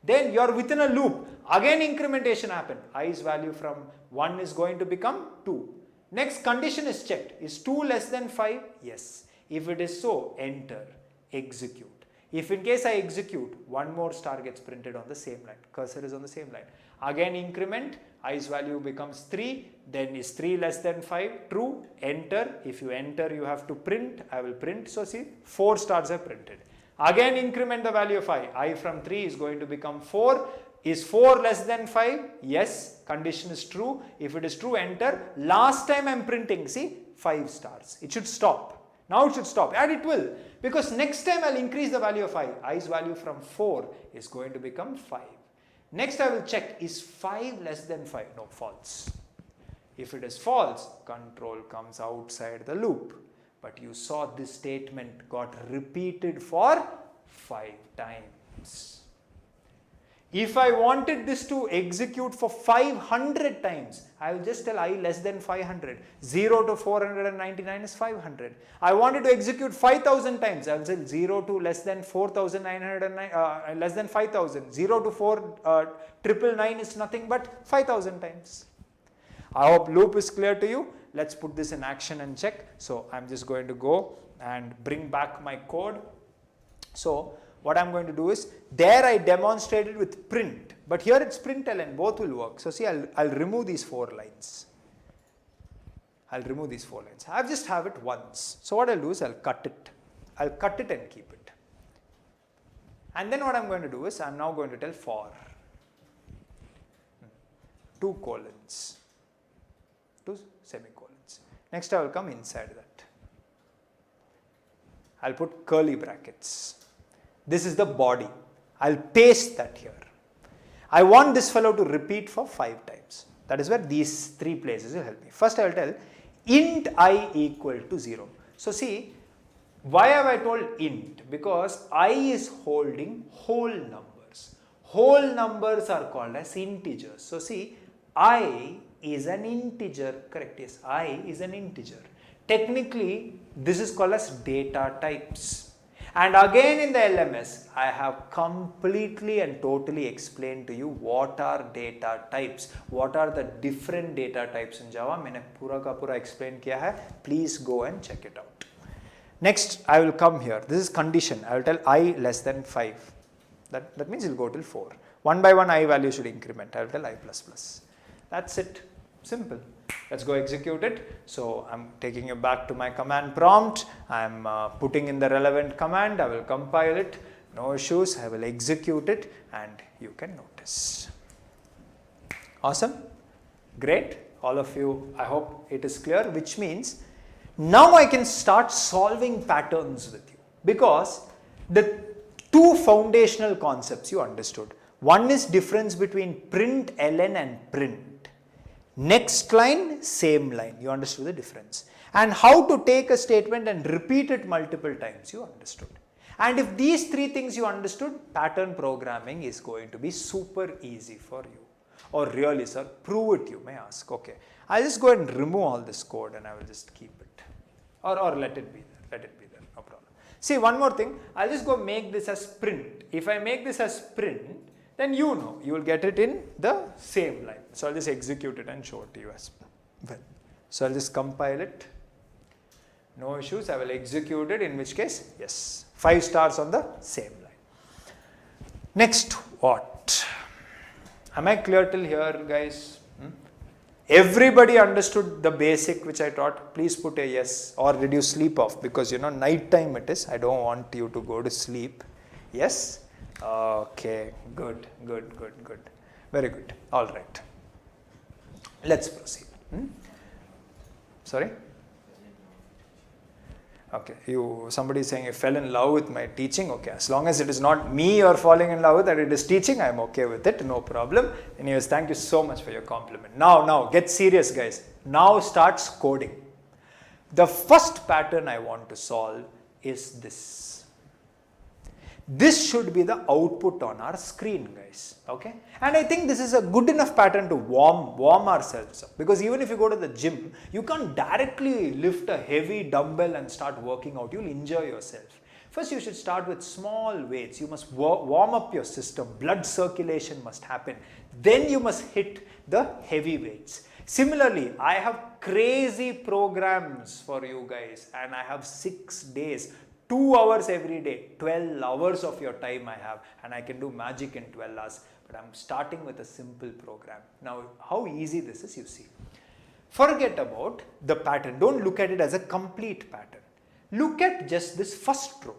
Then you are within a loop. Again incrementation happened. I's value from 1 is going to become 2. Next condition is checked. Is 2 less than 5? Yes. If it is so, enter, execute. If in case I execute, 1 more star gets printed on the same line. Cursor is on the same line. Again increment, I's value becomes 3. Then is 3 less than 5? True. Enter. If you enter, you have to print. I will print. So see, 4 stars are printed. Again increment the value of I. I from 3 is going to become 4. Is 4 less than 5? Yes. Condition is true. If it is true, enter. Last time I am printing, see, 5 stars. It should stop. Now it should stop, and it will, because next time I will increase the value of I. I's value from 4 is going to become 5. Next I will check, is 5 less than 5? No, false. If it is false, control comes outside the loop. But you saw this statement got repeated for 5 times. If I wanted this to execute for 500 times, I will just tell I less than 500. 0 to 499 is 500. I wanted to execute 5,000 times. I will say 0 to less than 4,909, less than 5,000. 0 to 4,999 is nothing but 5,000 times. I hope loop is clear to you. Let's put this in action and check. So I'm just going to go and bring back my code. So what I'm going to do is, there I demonstrated with print, but here it's println, both will work. So see, I'll remove these 4 lines. I'll remove these 4 lines. I'll just have it once. So what I'll do is I'll cut it. I'll cut it and keep it. And then what I'm going to do is, I'm now going to tell for 2 colons, 2 semicolons. Next I will come inside that. I'll put curly brackets. This is the body. I'll paste that here. I want this fellow to repeat for 5 times. That is where these 3 places will help me. First I will tell int I equal to 0. So see, why have I told int? Because I is holding whole numbers. Whole numbers are called as integers. So see, I is an integer, correct? Yes, I is an integer. Technically, this is called as data types. And again in the LMS, I have completely and totally explained to you what are data types, what are the different data types in Java. मैंने पूरा का पूरा explain किया है. Please go and check it out. Next, I will come here. This is condition. I will tell I less than 5. That means it will go till 4. 1 by 1 I value should increment. I will tell I plus plus. That's it. Simple. Let's go execute it. So I'm taking you back to my command prompt. I'm putting in the relevant command. I will compile it. No issues. I will execute it and you can notice. Awesome. Great. All of you, I hope it is clear, which means now I can start solving patterns with you, because the 2 foundational concepts you understood. One is difference between print ln and print. Next line, same line. You understood the difference. And how to take a statement and repeat it multiple times, you understood. And if these 3 things you understood, pattern programming is going to be super easy for you. Or really, sir, prove it, you may ask. Okay, I'll just go and remove all this code and I will just keep it. Or let it be there. Let it be there. No problem. See, one more thing. I'll just go make this as print. If I make this as print, then you know, you will get it in the same line. So I'll just execute it and show it to you as well. So I'll just compile it. No issues. I will execute it, in which case, yes, 5 stars on the same line. Next, what? Am I clear till here, guys? Everybody understood the basic which I taught? Please put a yes. Or did you sleep off? Because you know, night time it is. I don't want you to go to sleep. Yes? Okay, good. Very good. All right. Let's proceed. Sorry? Okay, somebody is saying you fell in love with my teaching. Okay, as long as it is not me you're falling in love with, and it is teaching, I'm okay with it, no problem. Anyways, thank you so much for your compliment. Now, get serious, guys. Now starts coding. The first pattern I want to solve is this. This should be the output on our screen, guys. Okay, and I think this is a good enough pattern to warm ourselves up, because even if you go to the gym, you can't directly lift a heavy dumbbell and start working out. You'll injure yourself. First, you should start with small weights. You must warm up your system. Blood circulation must happen. Then you must hit the heavy weights. Similarly, I have crazy programs for you guys, and I have 6 days. 2 hours every day, 12 hours of your time I have, and I can do magic in 12 hours. But I'm starting with a simple program. Now, how easy this is, you see. Forget about the pattern. Don't look at it as a complete pattern. Look at just this first row.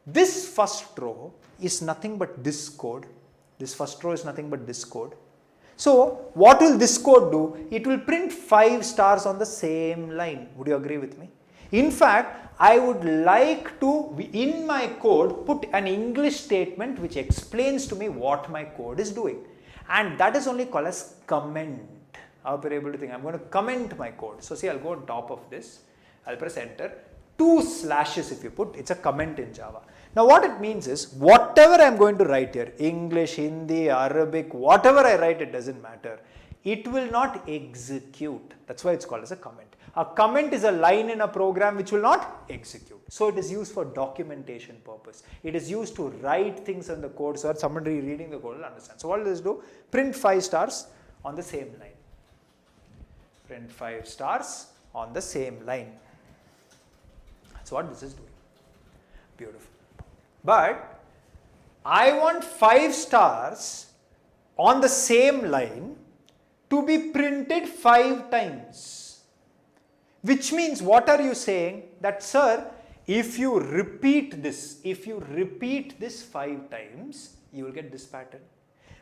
This first row is nothing but this code. This first row is nothing but this code. So, what will this code do? It will print 5 stars on the same line. Would you agree with me? In fact, I would like to, in my code, put an English statement which explains to me what my code is doing. And that is only called as comment. I hope you're able to think. I'm going to comment my code. So see, I'll go on top of this. I'll press enter. 2 slashes if you put, it's a comment in Java. Now what it means is, whatever I'm going to write here, English, Hindi, Arabic, whatever I write, it doesn't matter. It will not execute. That's why it's called as a comment. A comment is a line in a program which will not execute. So it is used for documentation purpose. It is used to write things in the code so that somebody reading the code will understand. So what does this do? Print 5 stars on the same line. Print 5 stars on the same line. That's what this is doing. Beautiful. But I want 5 stars on the same line to be printed 5 times. Which means, what are you saying? That, sir, if you repeat this 5 times, you will get this pattern.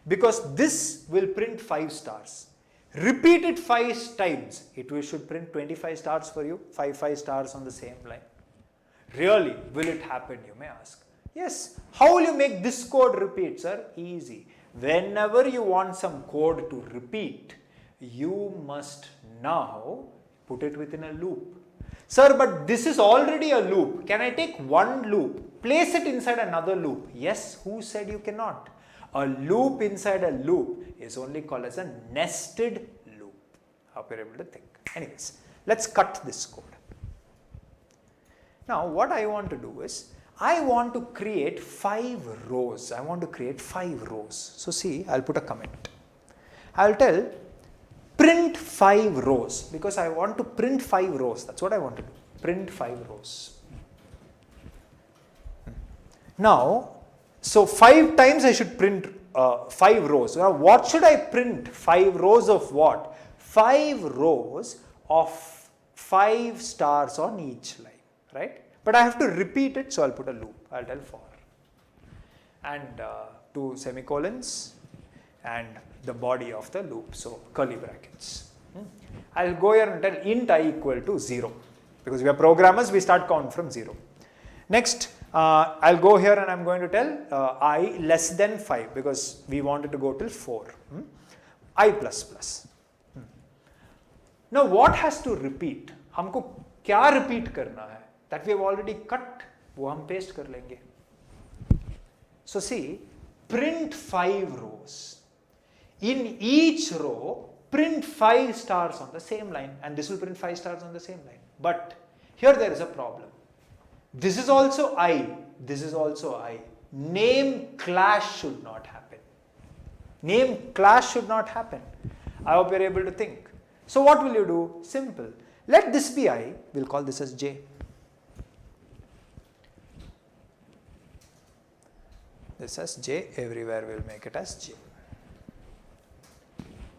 Because this will print 5 stars. Repeat it 5 times. It should print 25 stars for you, 5 stars on the same line. Really, will it happen, you may ask? Yes. How will you make this code repeat, sir? Easy. Whenever you want some code to repeat, you must now put it within a loop. Sir, but this is already a loop. Can I take one loop, place it inside another loop? Yes, who said you cannot? A loop inside a loop is only called as a nested loop. Hope you're able to think. Anyways, let's cut this code. Now, what I want to do is, I want to create 5 rows. I want to create 5 rows. So see, I'll put a comment. I'll tell print 5 rows because I want to print 5 rows. That's what I want to do. Print 5 rows. Now, so 5 times I should print 5 rows. Now, what should I print? 5 rows of what? 5 rows of 5 stars on each line, right? But I have to repeat it, so I'll put a loop. I'll tell for. And 2 semicolons and the body of the loop, so curly brackets. I'll go here and tell int I equal to 0 because we are programmers, we start count from 0. Next, I'll go here and I'm going to tell I less than 5 because we wanted to go till 4. I plus plus. Now what has to repeat? हमको क्या repeat करना है? That we have already cut, वो हम paste कर लेंगे. So see, print 5 rows. In each row, print 5 stars on the same line, and this will print 5 stars on the same line. But here there is a problem. This is also I, this is also I. Name clash should not happen. Name clash should not happen. I hope you are able to think. So what will you do? Simple. Let this be I, we'll call this as J. This as J, everywhere we'll make it as J.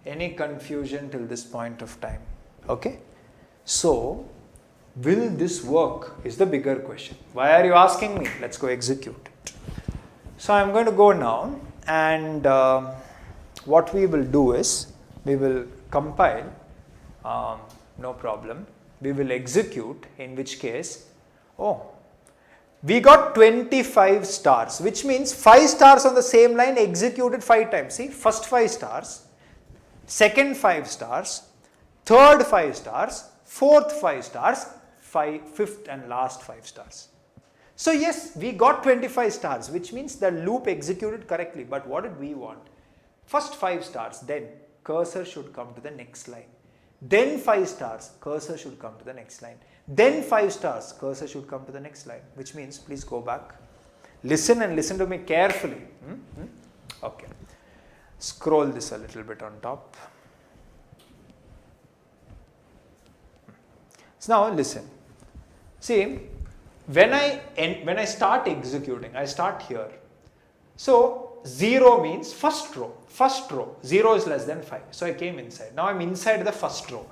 Any confusion till this point of time? Okay. So, will this work is the bigger question. Why are you asking me? Let's go execute it. So, I'm going to go now and what we will do is, we will compile, no problem. We will execute, in which case, we got 25 stars, which means 5 stars on the same line executed 5 times. See, first 5 stars, second 5 stars, third 5 stars, fourth 5 stars, fifth and last 5 stars. So yes, we got 25 stars, which means the loop executed correctly. But what did we want? First 5 stars, then cursor should come to the next line. Then 5 stars, cursor should come to the next line. Then 5 stars, cursor should come to the next line, which means please go back. Listen and listen to me carefully. Okay. Scroll this a little bit on top. So now listen. See, when I start executing, I start here. So 0 means first row. 0 is less than 5. So I came inside. Now I'm inside the first row.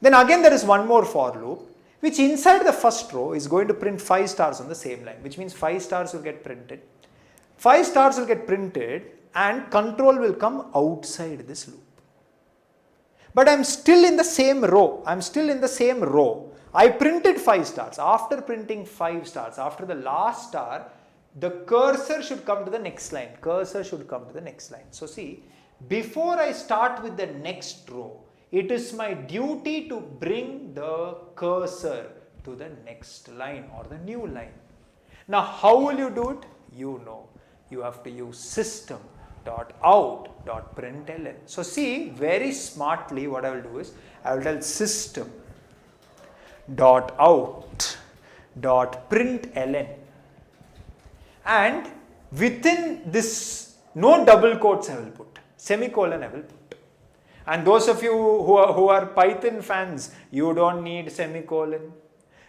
Then again there is one more for loop, which inside the first row is going to print 5 stars on the same line, which means 5 stars will get printed. 5 stars will get printed and control will come outside this loop. But I'm still in the same row. I printed 5 stars. After printing 5 stars, after the last star, the cursor should come to the next line. So see, before I start with the next row, it is my duty to bring the cursor to the next line or the new line. Now, how will you do it? You know, you have to use system.out.println. So see, very smartly what I will do is, I will tell system.out.println, and within this, no double quotes I will put, semicolon I will put. And those of you who are Python fans, you don't need semicolon,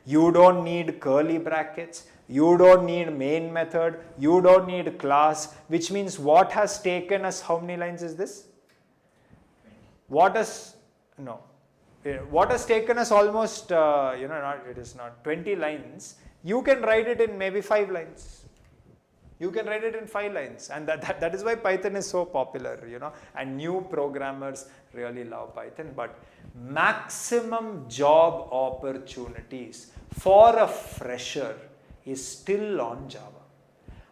you don't need curly brackets, you don't need main method, you don't need class, which means what has taken us, how many lines is this? What has taken us almost, it is not 20 lines, you can write it in maybe 5 lines. You can write it in 5 lines, and that is why Python is so popular, and new programmers really love Python. But maximum job opportunities for a fresher is still on Java.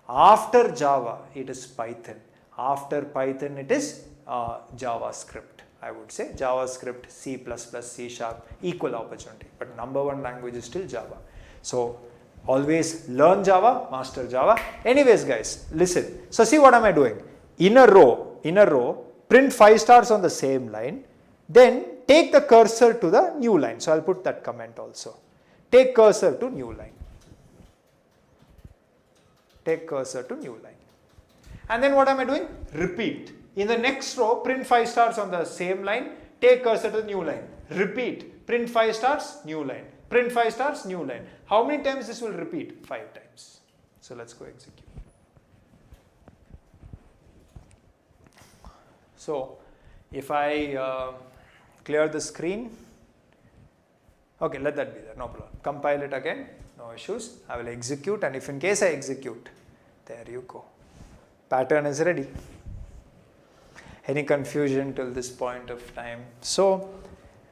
After Java, it is Python. After Python, it is JavaScript. I would say JavaScript, C++, C#, equal opportunity. But number one language is still Java. So always learn Java, master Java. Anyways, guys, listen. So see, what am I doing? In a row, print 5 stars on the same line. Then take the cursor to the new line. So I'll put that comment also. Take cursor to new line. Take cursor to new line. And then what am I doing? Repeat. In the next row, print 5 stars on the same line. Take cursor to the new line. Repeat. Print 5 stars, new line. Print 5 stars, new line. How many times this will repeat? 5 times. So let's go execute. So if I clear the screen, okay, let that be there, no problem. Compile it again, no issues. I will execute, and if in case I execute, there you go. Pattern is ready. Any confusion till this point of time? So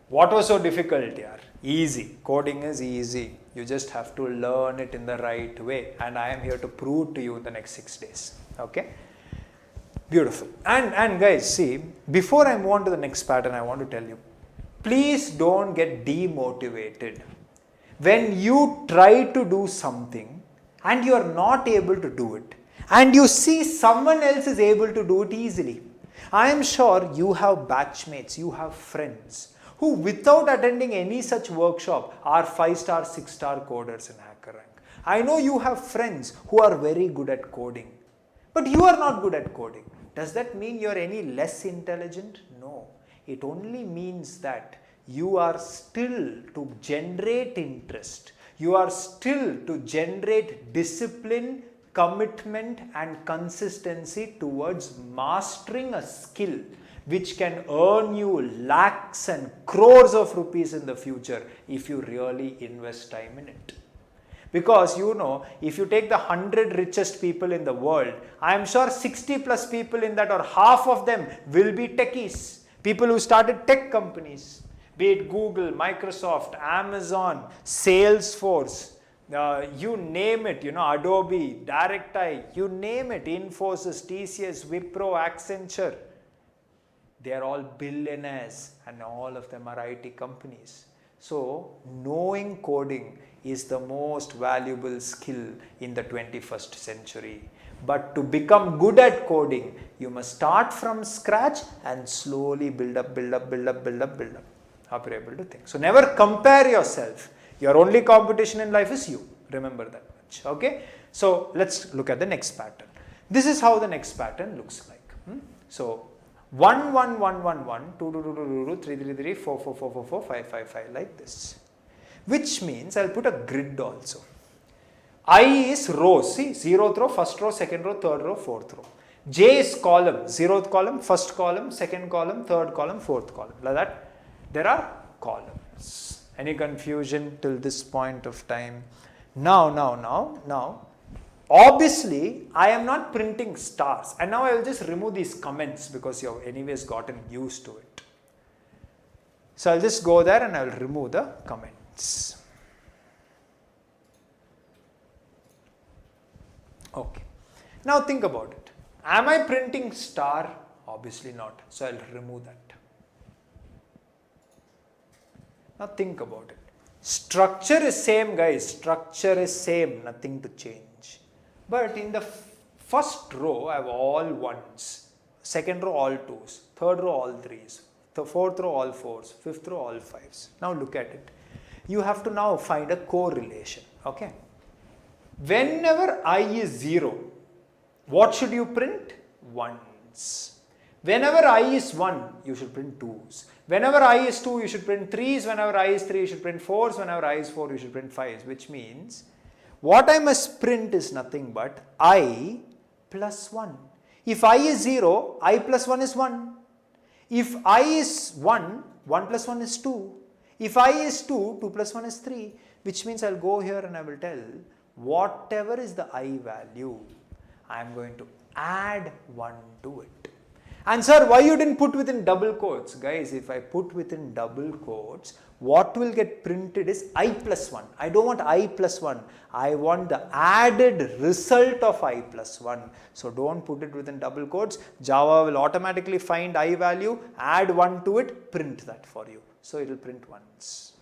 what was so difficult here? Easy. Coding is easy. You just have to learn it in the right way. And I am here to prove to you in the next 6 days. Okay? Beautiful. And guys, see, before I move on to the next pattern, I want to tell you, please don't get demotivated. When you try to do something and you are not able to do it, and you see someone else is able to do it easily, I am sure you have batchmates, you have friends who, without attending any such workshop, are 5-star, 6-star coders in HackerRank. I know you have friends who are very good at coding, but you are not good at coding. Does that mean you are any less intelligent? No. It only means that you are still to generate interest. You are still to generate discipline, commitment and consistency towards mastering a skill which can earn you lakhs and crores of rupees in the future if you really invest time in it. Because if you take the 100 richest people in the world, I am sure 60 plus people in that, or half of them, will be techies. People who started tech companies, be it Google, Microsoft, Amazon, Salesforce, you name it, Adobe, DirectEye, you name it, Infosys, TCS, Wipro, Accenture. They are all billionaires and all of them are IT companies. So knowing coding is the most valuable skill in the 21st century. But to become good at coding, you must start from scratch and slowly build up. How are you able to think? So never compare yourself. Your only competition in life is you. Remember that much. Okay. So let's look at the next pattern. This is how the next pattern looks like. So 1 1 1 1 1 2 2 2 2 2 3 3 3 4 4 4 4 4 5 5 5 like this. Which means I'll put a grid also. I is rows. See, 0th row, 1st row, 2nd row, 3rd row, 4th row. J is column. 0th column, 1st column, 2nd column, 3rd column, 4th column. Like that. There are columns. Any confusion till this point of time? Now. Obviously, I am not printing stars. And now I will just remove these comments because you have anyways gotten used to it. So I'll just go there and I will remove the comments. Okay. Now think about it. Am I printing star? Obviously not. So I'll remove that. Now think about it. Structure is same, guys. Structure is same. Nothing to change. But in the first row, I have all 1s. 2nd row, all 2s. 3rd row, all 3s. The 4th row, all 4s. 5th row, all 5s. Now look at it. You have to now find a correlation. Okay. Whenever I is 0, what should you print? 1s. Whenever I is 1, you should print 2s. Whenever I is 2, you should print 3s. Whenever I is 3, you should print 4s. Whenever I is 4, you should print 5s. Which means, what I must print is nothing but I plus 1. If I is 0, I plus 1 is 1. If I is 1, 1 plus 1 is 2. If I is 2, 2 plus 1 is 3. Which means I'll go here and I will tell whatever is the I value, I am going to add 1 to it. And sir, why you didn't put within double quotes? Guys, if I put within double quotes, what will get printed is I plus 1. I don't want I plus 1. I want the added result of I plus 1. So don't put it within double quotes. Java will automatically find I value, add 1 to it, print that for you. So it will print once.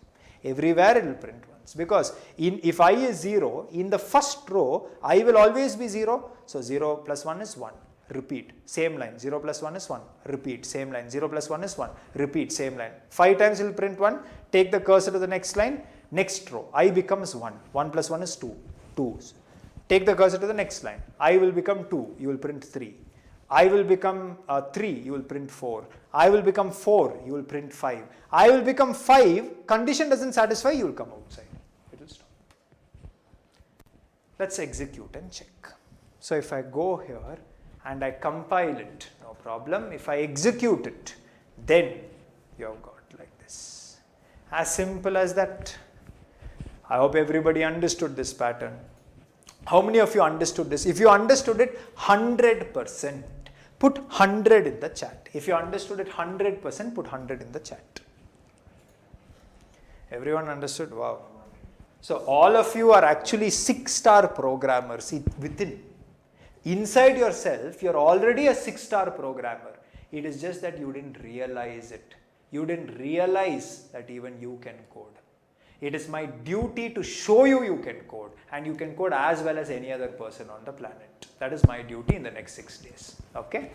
Everywhere it will print once. Because if I is 0, in the first row, I will always be 0. So 0 plus 1 is 1. Repeat, same line, 0 plus 1 is 1, repeat, same line, 0 plus 1 is 1, repeat, same line. 5 times it will print 1, take the cursor to the next line, next row, I becomes 1, 1 plus 1 is 2, 2. Take the cursor to the next line, I will become 2, you will print 3. I will become 3, you will print 4. I will become 4, you will print 5. I will become 5, condition doesn't satisfy, you will come outside. It will stop. Let's execute and check. So if I go here, and I compile it, no problem. If I execute it, then you have got like this. As simple as that. I hope everybody understood this pattern. How many of you understood this? If you understood it 100%, put 100 in the chat. If you understood it 100%, put 100 in the chat. Everyone understood? Wow. So all of you are actually 6-star programmers within. Inside yourself, you're already a 6-star programmer. It is just that you didn't realize it. You didn't realize that even you can code. It is my duty to show you can code, and you can code as well as any other person on the planet. That is my duty in the next 6 days. Okay?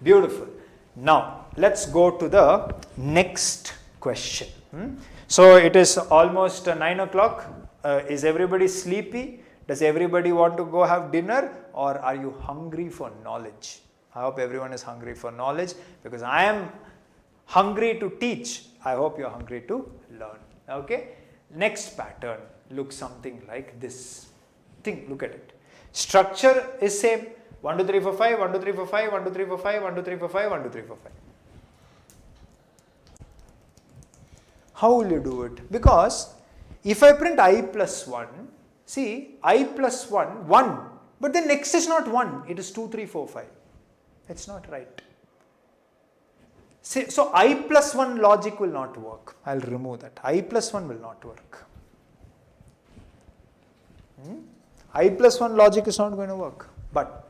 Beautiful. Now, let's go to the next question. So, it is almost 9 o'clock. Is everybody sleepy? Does everybody want to go have dinner, or are you hungry for knowledge? I hope everyone is hungry for knowledge, because I am hungry to teach. I hope you are hungry to learn. Okay? Next pattern looks something like this. Look at it. Structure is same. 1, 2, 3, 4, 5, 1, 2, 3, 4, 5, 1, 2, 3, 4, 5, 1, 2, 3, 4, 5, 1, 2, 3, 4, 5. How will you do it? Because if I print I plus 1, see, I plus 1, 1, but the next is not 1, it is 2, 3, 4, 5. It's not right. See, so I plus 1 logic will not work. I'll remove that. I plus 1 will not work. I plus 1 logic is not going to work. But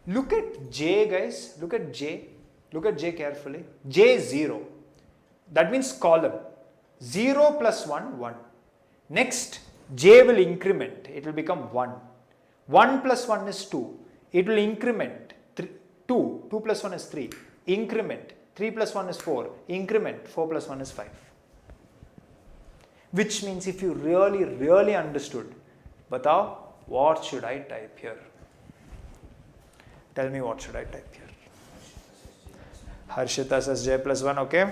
look at J, guys. Look at J. Look at J carefully. J is 0. That means column. 0 plus 1, 1. Next, J will increment. It will become 1. 1 plus 1 is 2. It will increment. 2. 2 plus 1 is 3. Increment. 3 plus 1 is 4. Increment. 4 plus 1 is 5. Which means if you really understood, batao, what should I type here? Tell me, what should I type here? Harshita says J plus 1, okay.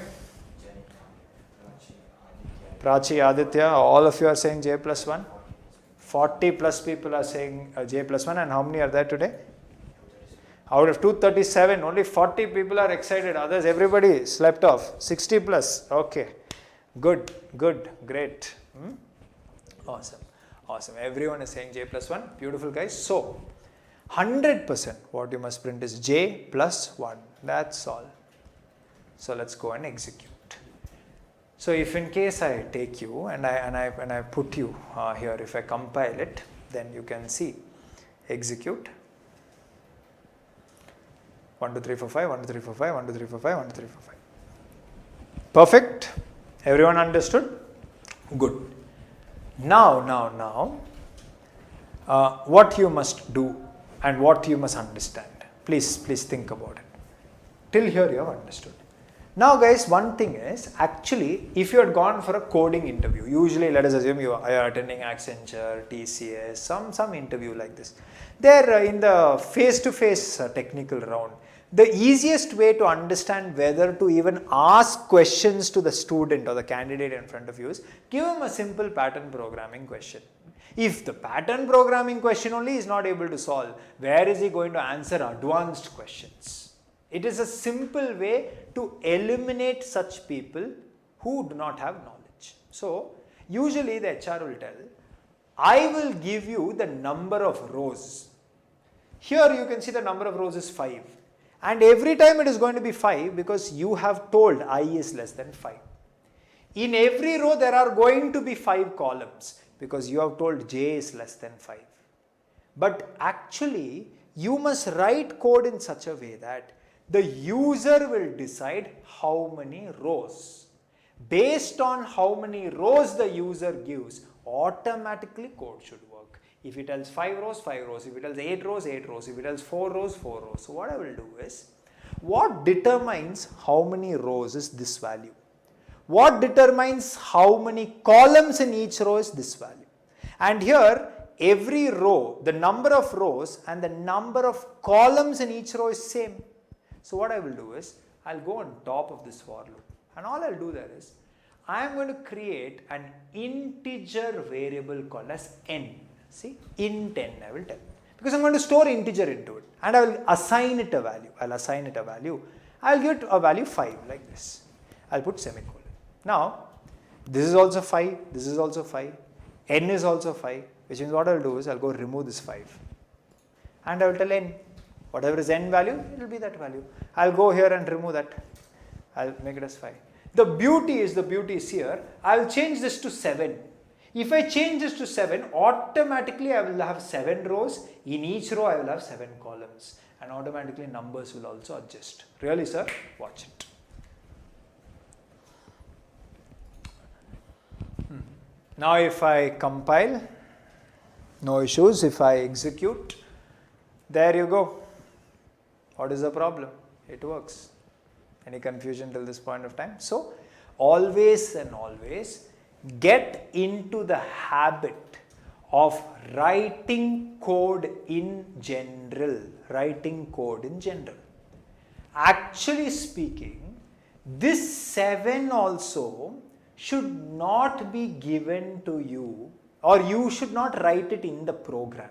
Prachi, Aditya, all of you are saying J plus 1. 40 plus people are saying J plus 1, and how many are there today? Out of 237, only 40 people are excited. Others, everybody slept off. 60 plus. Okay. Good, great. Awesome. Everyone is saying J plus 1. Beautiful, guys. So, 100% what you must print is J plus 1. That's all. So, let's go and execute. So, if in case I take you and I put you here, if I compile it, then you can see execute. 1, 2, 3, 4, 5, 1, 2, 3, 4, 5, 1, 2, 3, 4, 5, 1, 2, 3, 4, 5. Perfect. Everyone understood? Good. Now, what you must do and what you must understand. Please think about it. Till here you have understood. Now guys, one thing is, actually, if you had gone for a coding interview, usually let us assume you are attending Accenture, TCS, some interview like this. There in the face-to-face technical round, the easiest way to understand whether to even ask questions to the student or the candidate in front of you is give him a simple pattern programming question. If the pattern programming question only is not able to solve, where is he going to answer advanced questions? It is a simple way to eliminate such people who do not have knowledge. So, usually the HR will tell, I will give you the number of rows. Here you can see the number of rows is 5. And every time it is going to be 5 because you have told I is less than 5. In every row there are going to be 5 columns because you have told j is less than 5. But actually you must write code in such a way that the user will decide how many rows. Based on how many rows the user gives, automatically code should work. If it tells 5 rows, 5 rows. If it tells 8 rows, 8 rows. If it tells 4 rows, 4 rows. So what I will do is, what determines how many rows is this value? What determines how many columns in each row is this value? And here, every row, the number of rows and the number of columns in each row is same. So what I will do is, I'll go on top of this for loop. And all I'll do there is, I am going to create an integer variable called as n. See, int n I will tell. Because I'm going to store integer into it. And I will assign it a value. I'll assign it a value. I'll give it a value 5 like this. I'll put semicolon. Now, this is also 5. This is also 5. N is also 5. Which means what I'll do is I'll go remove this 5. And I will tell n. Whatever is n value, it will be that value. I'll go here and remove that. I'll make it as 5. The beauty is here. I'll change this to 7. If I change this to 7, automatically I will have 7 rows. In each row I will have 7 columns. And automatically numbers will also adjust. Really, sir? Watch it. Now if I compile, no issues. If I execute, there you go. What is the problem? It works. Any confusion till this point of time? So, always and always get into the habit of writing code in general. Actually speaking, this 7 also should not be given to you, or you should not write it in the program.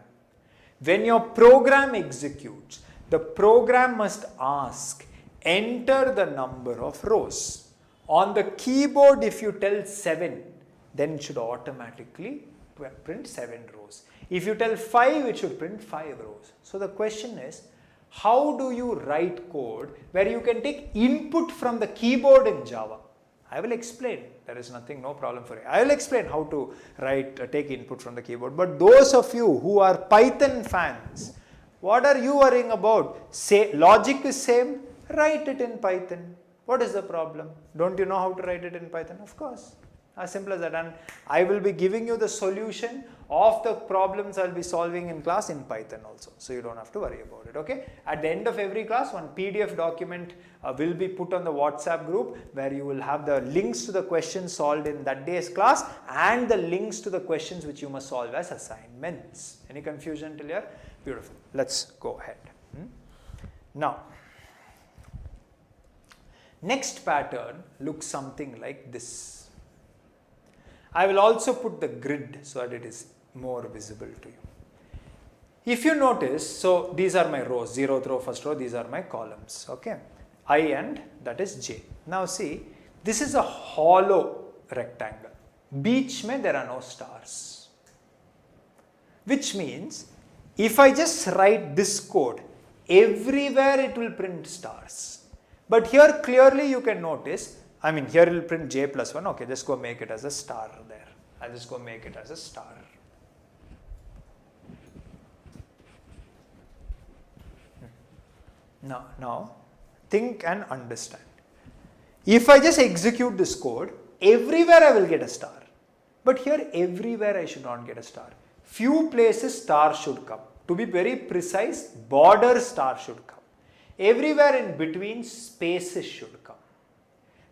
When your program executes, the program must ask, enter the number of rows. On the keyboard, if you tell 7, then it should automatically print 7 rows. If you tell 5, it should print 5 rows. So the question is, how do you write code where you can take input from the keyboard in Java? I will explain. There is nothing, no problem for it. I will explain how to take input from the keyboard. But those of you who are Python fans, what are you worrying about? Say logic is same, write it in Python. What is the problem? Don't you know how to write it in Python? Of course. As simple as that. And I will be giving you the solution of the problems I will be solving in class in Python also. So you don't have to worry about it. Okay. At the end of every class, one PDF document will be put on the WhatsApp group where you will have the links to the questions solved in that day's class and the links to the questions which you must solve as assignments. Any confusion till here? Beautiful. Let's go ahead. Now, next pattern looks something like this. I will also put the grid so that it is more visible to you. If you notice, so these are my rows, 0th row, 1st row, these are my columns, okay. I and that is j. Now see, this is a hollow rectangle. Beach mein there are no stars. Which means, if I just write this code, everywhere it will print stars. But here clearly you can notice, here it will print j plus 1. Okay, just go make it as a star there. I'll just go make it as a star. Now, think and understand. If I just execute this code, everywhere I will get a star. But here everywhere I should not get a star. Few places star should come. To be very precise, border star should come. Everywhere in between spaces should come.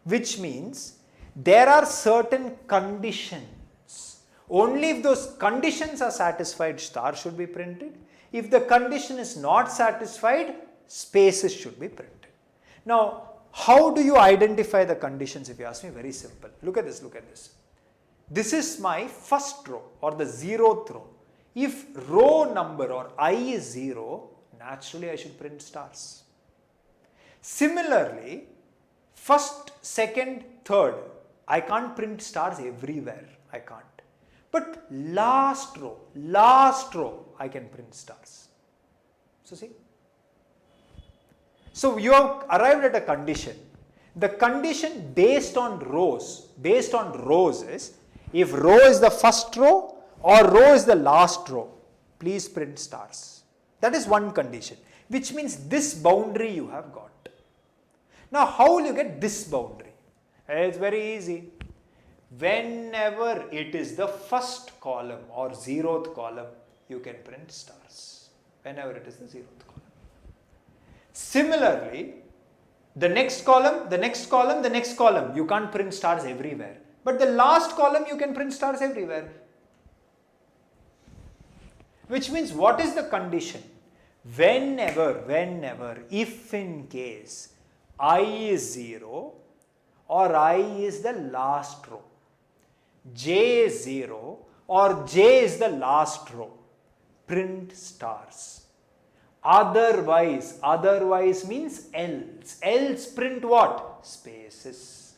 Which means there are certain conditions. Only if those conditions are satisfied, star should be printed. If the condition is not satisfied, spaces should be printed. Now, how do you identify the conditions if you ask me? Very simple. Look at this, look at this. This is my first row or the 0th row. If row number or I is 0, naturally I should print stars. Similarly, first, second, third, I can't print stars everywhere. I can't. But last row, I can print stars. So see. So you have arrived at a condition. The condition based on rows is, if row is the first row or row is the last row, please print stars. That is one condition, which means this boundary you have got. Now how will you get this boundary? It's very easy. Whenever it is the first column or zeroth column, you can print stars. Whenever it is the zeroth column. Similarly, the next column, the next column, the next column, you can't print stars everywhere. But the last column, you can print stars everywhere. Which means, what is the condition? Whenever, if in case I is 0 or I is the last row, j is 0 or j is the last row, print stars. Otherwise means else. Else print what? Spaces.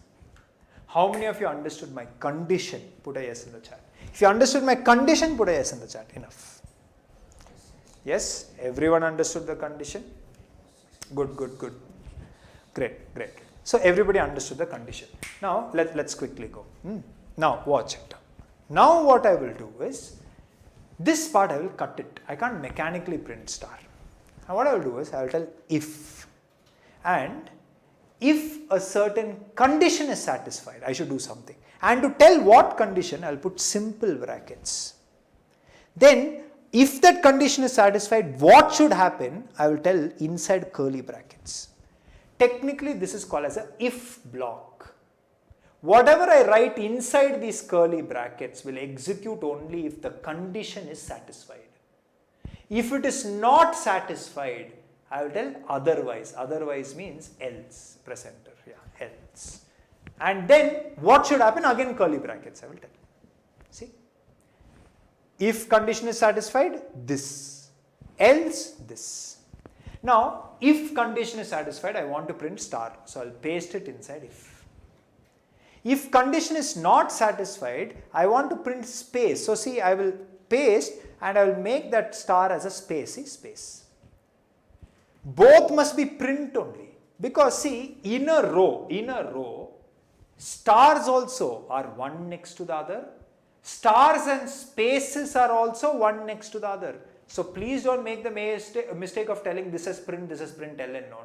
How many of you understood my condition? Put a yes in the chat. If you understood my condition, put a yes in the chat. Enough. Yes? Everyone understood the condition? Good. Great. So everybody understood the condition. Now let's quickly go. Now watch it. Now what I will do is, this part I will cut it. I can't mechanically print star. Now what I will do is, I will tell if, and if a certain condition is satisfied, I should do something. And to tell what condition, I will put simple brackets. Then if that condition is satisfied, what should happen, I will tell inside curly brackets. Technically this is called as a if block. Whatever I write inside these curly brackets will execute only if the condition is satisfied. If it is not satisfied, I will tell otherwise. Otherwise means else, presenter, else. And then what should happen? Again curly brackets I will tell. See? If condition is satisfied, this. Else, this. Now, if condition is satisfied, I want to print star. So I will paste it inside if. If condition is not satisfied, I want to print space. So see, I will paste and I will make that star as a space. See, space. Both must be print only, because see, in a row, stars also are one next to the other. Stars and spaces are also one next to the other. So please don't make the mistake of telling this is print ln. No.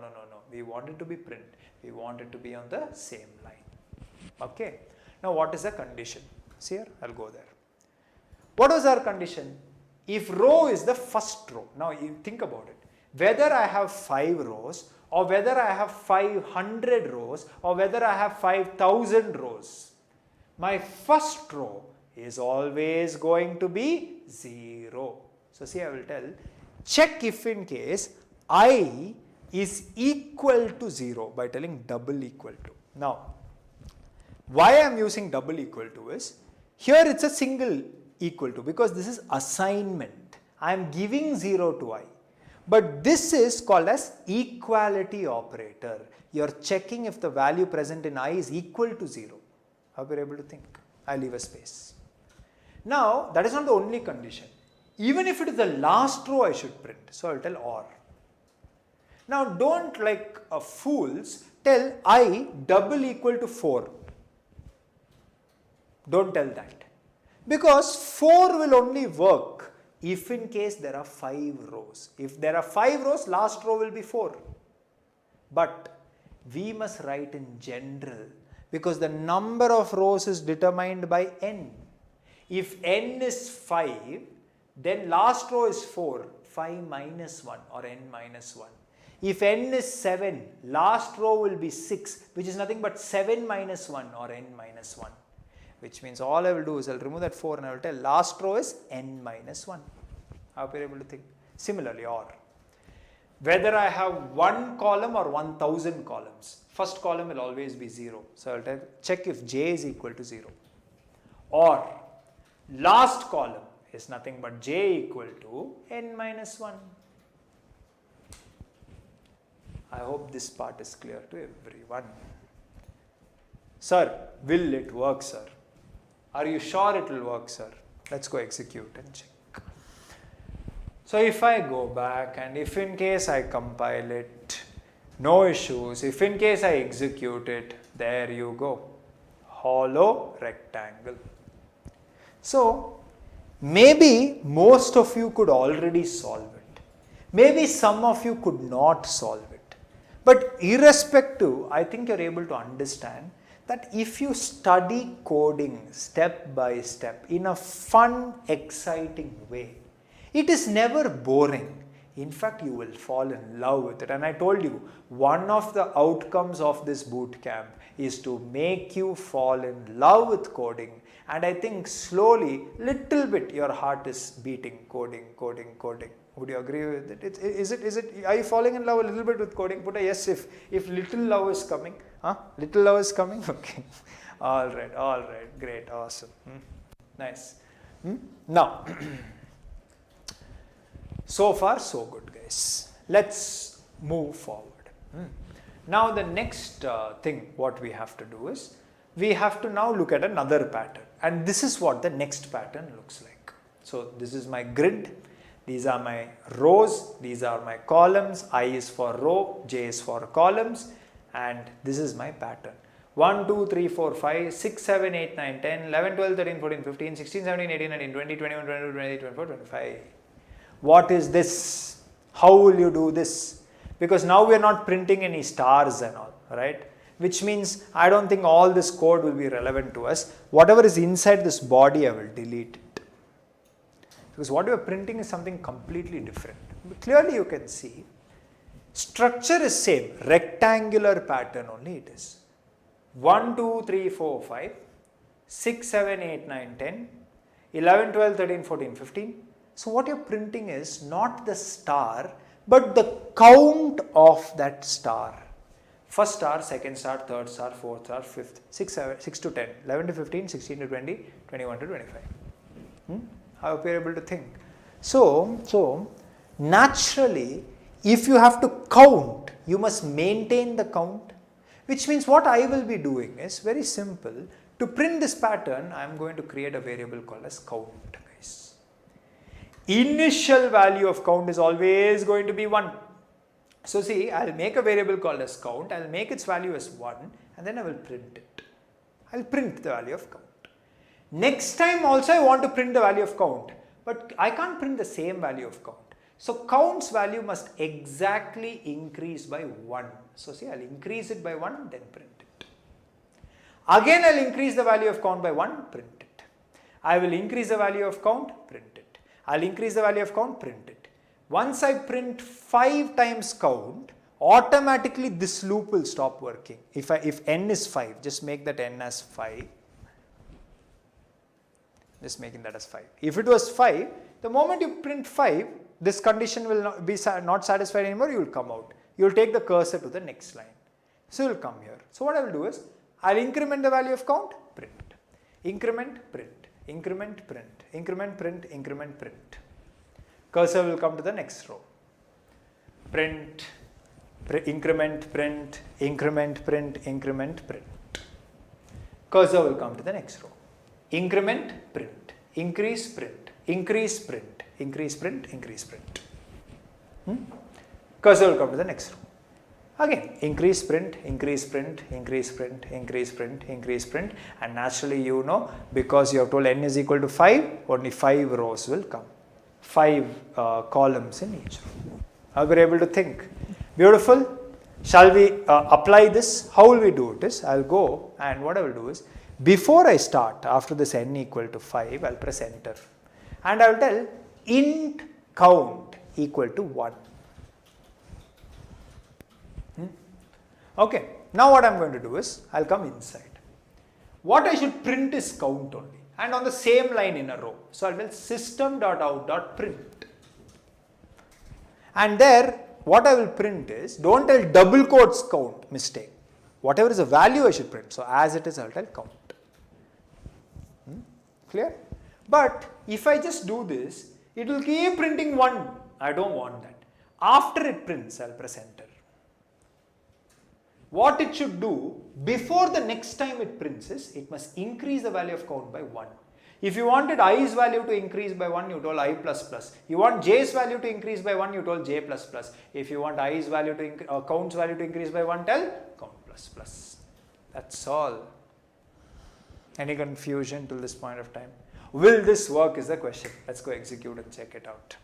We want it to be print. We want it to be on the same line. Okay. Now what is the condition? See here, I'll go there. What was our condition? If row is the first row. Now you think about it. Whether I have 5 rows or whether I have 500 rows or whether I have 5,000 rows, my first row is always going to be 0. So see, I will tell, check if in case I is equal to 0 by telling double equal to. Now, why I am using double equal to is, here it's a single equal to, because this is assignment. I am giving 0 to I. But this is called as equality operator. You are checking if the value present in I is equal to 0. Hope you are able to think. I leave a space. Now, that is not the only condition. Even if it is the last row, I should print. So I will tell OR. Now, don't like fools tell I double equal to 4. Don't tell that. Because 4 will only work if in case there are 5 rows. If there are 5 rows, last row will be 4. But we must write in general, because the number of rows is determined by n. If n is 5, then last row is 4, 5 minus 1 or n minus 1. If n is 7, last row will be 6, which is nothing but 7 minus 1 or n minus 1. Which means all I will do is I will remove that 4 and I will tell last row is n minus 1. I hope you are able to think. Similarly, OR. Whether I have 1 column or 1000 columns, first column will always be 0. So I will tell, check if j is equal to 0. Or last column is nothing but j equal to n minus 1. I hope this part is clear to everyone. Sir, will it work, sir? Are you sure it will work, sir? Let's go execute and check. So if I go back and if in case I compile it, no issues, if in case I execute it, there you go, hollow rectangle. So maybe most of you could already solve it. Maybe some of you could not solve it. But irrespective, I think you're able to understand that if you study coding step by step in a fun, exciting way, it is never boring. In fact, you will fall in love with it. And I told you, one of the outcomes of this boot camp is to make you fall in love with coding. And I think slowly, little bit, your heart is beating coding. Would you agree with it? Is it? Are you falling in love a little bit with coding? Put a yes if little love is coming. Huh? Little love is coming? Okay. All right. Great. Awesome. Nice. Now, so far so good, guys. Let's move forward. Now the next thing what we have to do is, we have to now look at another pattern, and this is what the next pattern looks like. So this is my grid, these are my rows, these are my columns, I is for row, J is for columns, and this is my pattern. 1, 2, 3, 4, 5, 6, 7, 8, 9, 10, 11, 12, 13, 14, 15, 16, 17, 18, 19, 20, 21, 22, 23, 24, 25. What is this? How will you do this? Because now we are not printing any stars and all, right? Which means I don't think all this code will be relevant to us. Whatever is inside this body, I will delete it. Because what we are printing is something completely different. But clearly you can see, structure is same, rectangular pattern only it is. 1, 2, 3, 4, 5, 6, 7, 8, 9, 10, 11, 12, 13, 14, 15. So what you're printing is not the star, but the count of that star. First star, second star, third star, fourth star, fifth, 6 to 10, 11 to 15, 16 to 20, 21 to 25. I hope you're able to think. So naturally, if you have to count, you must maintain the count, which means what I will be doing is very simple. To print this pattern, I am going to create a variable called as count, guys. Initial value of count is always going to be 1. So see, I'll make a variable called as count, I'll make its value as 1, and then I will print it. I'll print the value of count. Next time also I want to print the value of count, but I can't print the same value of count. So count's value must exactly increase by 1. So see, I'll increase it by 1, then print it. Again I'll increase the value of count by 1, print it. I will increase the value of count, print it. I'll increase the value of count, print it. Once I print 5 times count, automatically this loop will stop working. If n is 5, just make that n as 5. Just making that as 5. If it was 5, the moment you print 5, this condition will not be not satisfied anymore, you will come out. You will take the cursor to the next line. So you will come here. So what I will do is, I will increment the value of count, print. Increment, print. Increment, print. Increment, print. Increment, print. Cursor will come to the next row. Print, increment, print, increment, print, increment, print. Cursor will come to the next row. Increment, print, increase, print, increase, print, increase, print, increase, print. Cursor will come to the next row. Again, increase, print, increase, print, increase, print, increase, print, increase, print, and naturally you know, because you have told n is equal to 5, only 5 rows will come. 5 columns in each row. Are we able to think? Beautiful. Shall we apply this? How will we do it is, I'll go and what I will do is, before I start, after this n equal to 5, I'll press enter. And I'll tell int count equal to 1. Okay. Now what I'm going to do is, I'll come inside. What I should print is count only. And on the same line in a row. So I'll tell system.out.print. And there, what I will print is, don't tell double quotes count, mistake. Whatever is the value I should print. So as it is, I'll tell count. Clear? But if I just do this, it will keep printing 1. I don't want that. After it prints, I'll press enter. What it should do before the next time it prints is, it must increase the value of count by 1. If you wanted i's value to increase by 1, you told I plus plus. You want j's value to increase by 1, you told j plus plus. If you want i's value to count's value to increase by 1, tell count plus plus. That's all. Any confusion till this point of time? Will this work is the question. Let's go execute and check it out.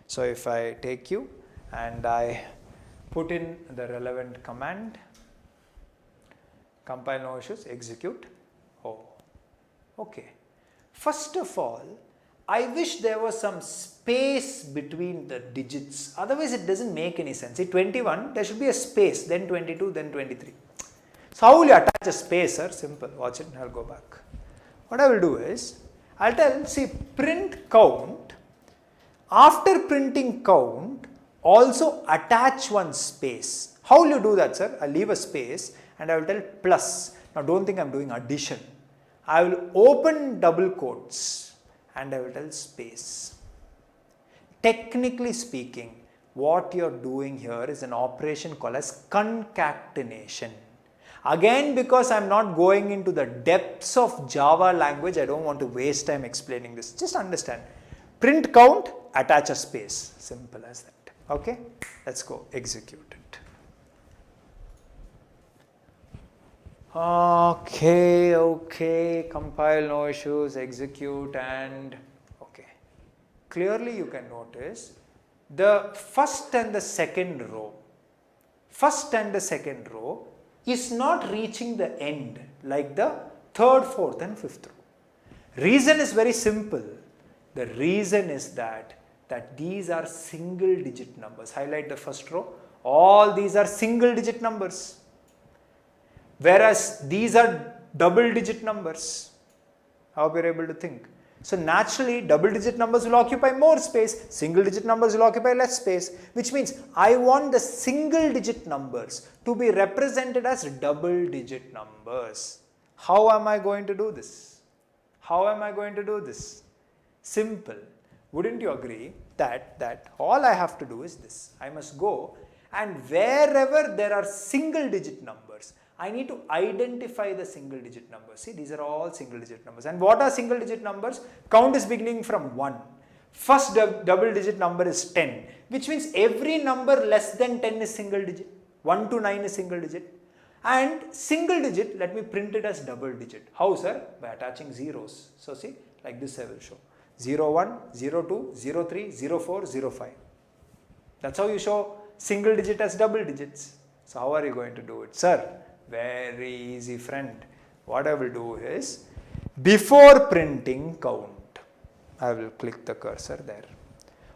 So if I take you and I put in the relevant command, compile no issues, execute. Oh, okay. First of all, I wish there was some space between the digits. Otherwise, it doesn't make any sense. See, 21, there should be a space, then 22, then 23. So how will you attach a space, sir? Simple. Watch it and I'll go back. What I will do is, I'll tell, see, print count. After printing count, also attach one space. How will you do that, sir? I'll leave a space and I will tell plus. Now don't think I'm doing addition. I will open double quotes and I will tell space. Technically speaking, what you're doing here is an operation called as concatenation. Again, because I'm not going into the depths of Java language, I don't want to waste time explaining this. Just understand. Print count, attach a space. Simple as that. Okay? Let's go execute it. Okay, compile, no issues, execute and okay. Clearly you can notice the first and the second row is not reaching the end like the third, fourth and fifth row. Reason is very simple. The reason is that these are single digit numbers. Highlight the first row. All these are single digit numbers. Whereas these are double digit numbers. I hope you're able to think. So naturally, double digit numbers will occupy more space, single digit numbers will occupy less space, which means I want the single digit numbers to be represented as double digit numbers. How am I going to do this? Simple. Wouldn't you agree that all I have to do is this? I must go and wherever there are single digit numbers, I need to identify the single digit numbers. See, these are all single digit numbers. And what are single digit numbers? Count is beginning from 1. First double digit number is 10, which means every number less than 10 is single digit. 1 to 9 is single digit. And single digit, let me print it as double digit. How, sir? By attaching zeros. So see, like this I will show. 01, 02, 03, 04, 05. That's how you show single digit as double digits. So how are you going to do it, sir? Very easy, friend. What I will do is, before printing count, I will click the cursor there.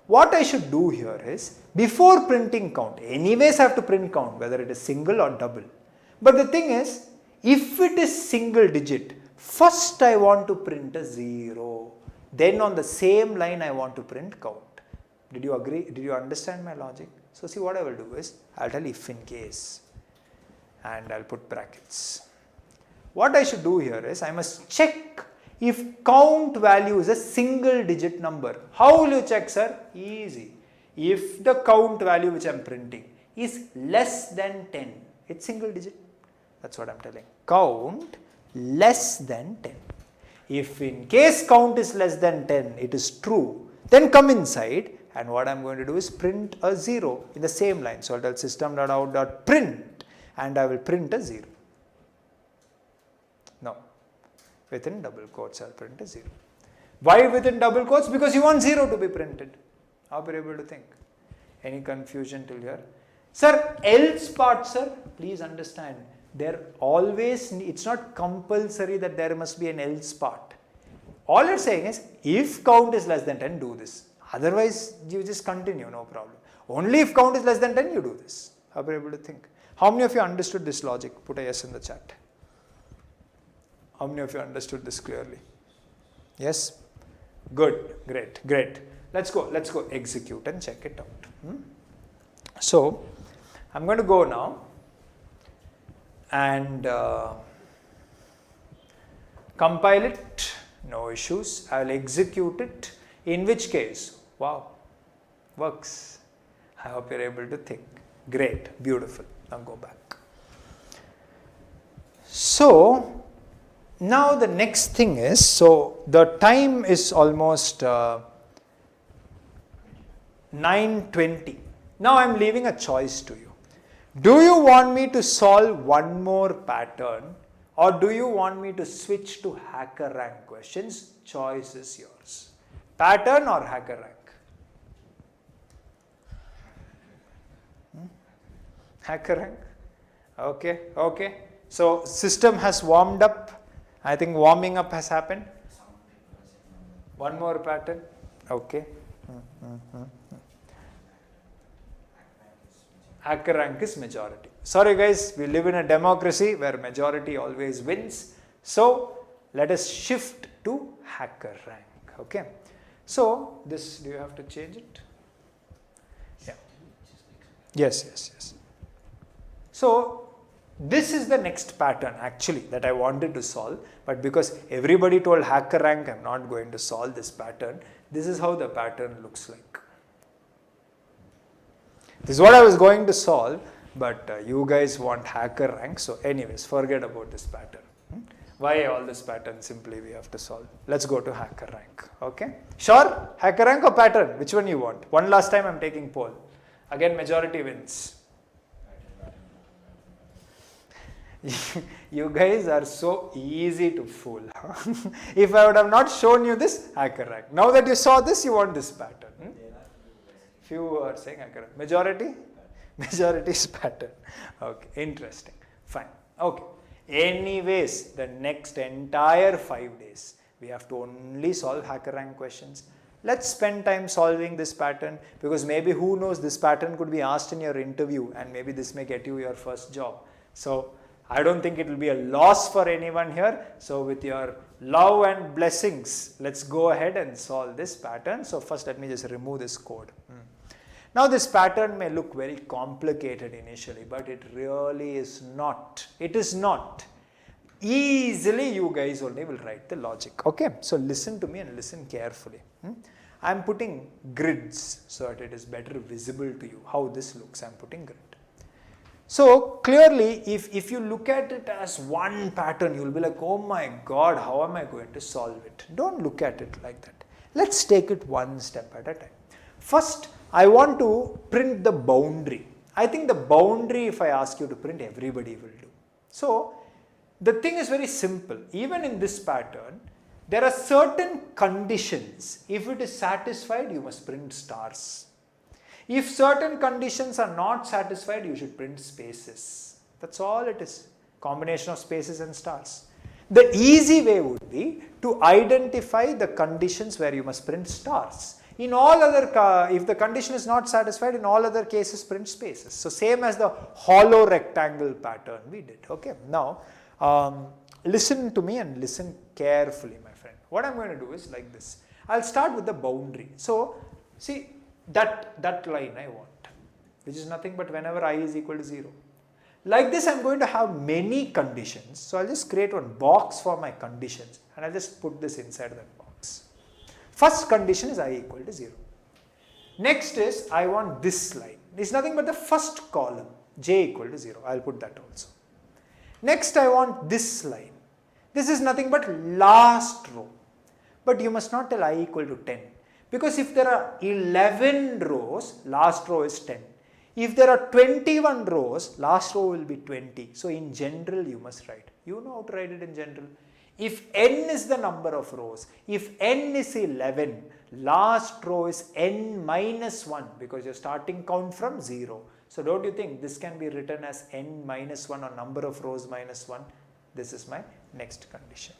What I should do here is, before printing count, anyways I have to print count, whether it is single or double. But the thing is, if it is single digit, first I want to print a 0. Then on the same line I want to print count. Did you agree? Did you understand my logic? So see, what I will do is, I will tell if in case. And I'll put brackets. What I should do here is I must check if count value is a single digit number. How will you check, sir? Easy. If the count value which I am printing is less than 10, it's single digit. That's what I am telling. Count less than 10. If in case count is less than 10, it is true, then come inside and what I am going to do is print a 0 in the same line. So I'll tell system.out.print. And I will print a 0. No, within double quotes I'll print a 0. Why within double quotes? Because you want 0 to be printed. How are you able to think? Any confusion till here? Sir, else part, sir, please understand. There always, it's not compulsory that there must be an else part. All you're saying is, if count is less than 10, do this. Otherwise, you just continue, no problem. Only if count is less than 10, you do this. How are you able to think? How many of you understood this logic? Put a yes in the chat. How many of you understood this clearly? Yes? Good, great. Let's go execute and check it out. So, I'm going to go now and compile it, no issues. I will execute it, in which case, wow, works. I hope you're able to think. Great, beautiful. Now go back. So, Now the next thing is, so the time is almost 9:20. Now I am leaving a choice to you. Do you want me to solve one more pattern, or do you want me to switch to HackerRank questions? Choice is yours. Pattern or HackerRank? HackerRank? Okay, okay. So system has warmed up. I think warming up has happened. One more pattern. Okay. HackerRank is majority. Sorry guys, we live in a democracy where majority always wins. So let us shift to HackerRank. Okay. So this, do you have to change it? Yeah. Yes, yes, yes. So this is the next pattern actually that I wanted to solve, but because everybody told HackerRank, I'm not going to solve this pattern. This is how the pattern looks like. This is what I was going to solve, but you guys want HackerRank. So anyways, forget about this pattern. Why all this pattern? Simply we have to solve. Let's go to HackerRank. Okay. Sure? HackerRank or pattern? Which one you want? One last time I'm taking poll. Again, majority wins. You guys are so easy to fool. If I would have not shown you this, HackerRank. Now that you saw this, you want this pattern. Few are saying HackerRank. Majority? Majority is pattern. Okay, interesting. Fine. Okay. Anyways, the next entire 5 days, we have to only solve HackerRank questions. Let's spend time solving this pattern, because maybe who knows, this pattern could be asked in your interview and maybe this may get you your first job. So I don't think it will be a loss for anyone here. So with your love and blessings, let's go ahead and solve this pattern. So first let me just remove this code. Now this pattern may look very complicated initially, but it really is not. It is not. Easily you guys only will write the logic. Okay, so listen to me and listen carefully. I am putting grids so that it is better visible to you how this looks. I am putting grid. So clearly if you look at it as one pattern, you will be like, oh my god, how am I going to solve it? Don't look at it like that. Let's take it one step at a time. First, I want to print the boundary. I think the boundary, if I ask you to print, everybody will do. So the thing is very simple. Even in this pattern, there are certain conditions. If it is satisfied, you must print stars. If certain conditions are not satisfied, you should print spaces. That's all it is. Combination of spaces and stars. The easy way would be to identify the conditions where you must print stars. In all other, if the condition is not satisfied, in all other cases print spaces. So same as the hollow rectangle pattern we did. Okay. Now, listen to me and listen carefully, my friend. What I'm going to do is like this. I'll start with the boundary. So, see that line I want, which is nothing but whenever I is equal to 0. Like this, I'm going to have many conditions. So I'll just create one box for my conditions and I'll just put this inside that box. First condition is I equal to 0. Next is I want this line. It's nothing but the first column, j equal to 0. I'll put that also. Next I want this line. This is nothing but last row. But you must not tell I equal to 10. Because if there are 11 rows, last row is 10. If there are 21 rows, last row will be 20. So in general you must write. You know how to write it in general. If n is the number of rows, if n is 11, last row is n minus 1 because your starting count from 0. So don't you think this can be written as n minus 1 or number of rows minus 1? This is my next condition.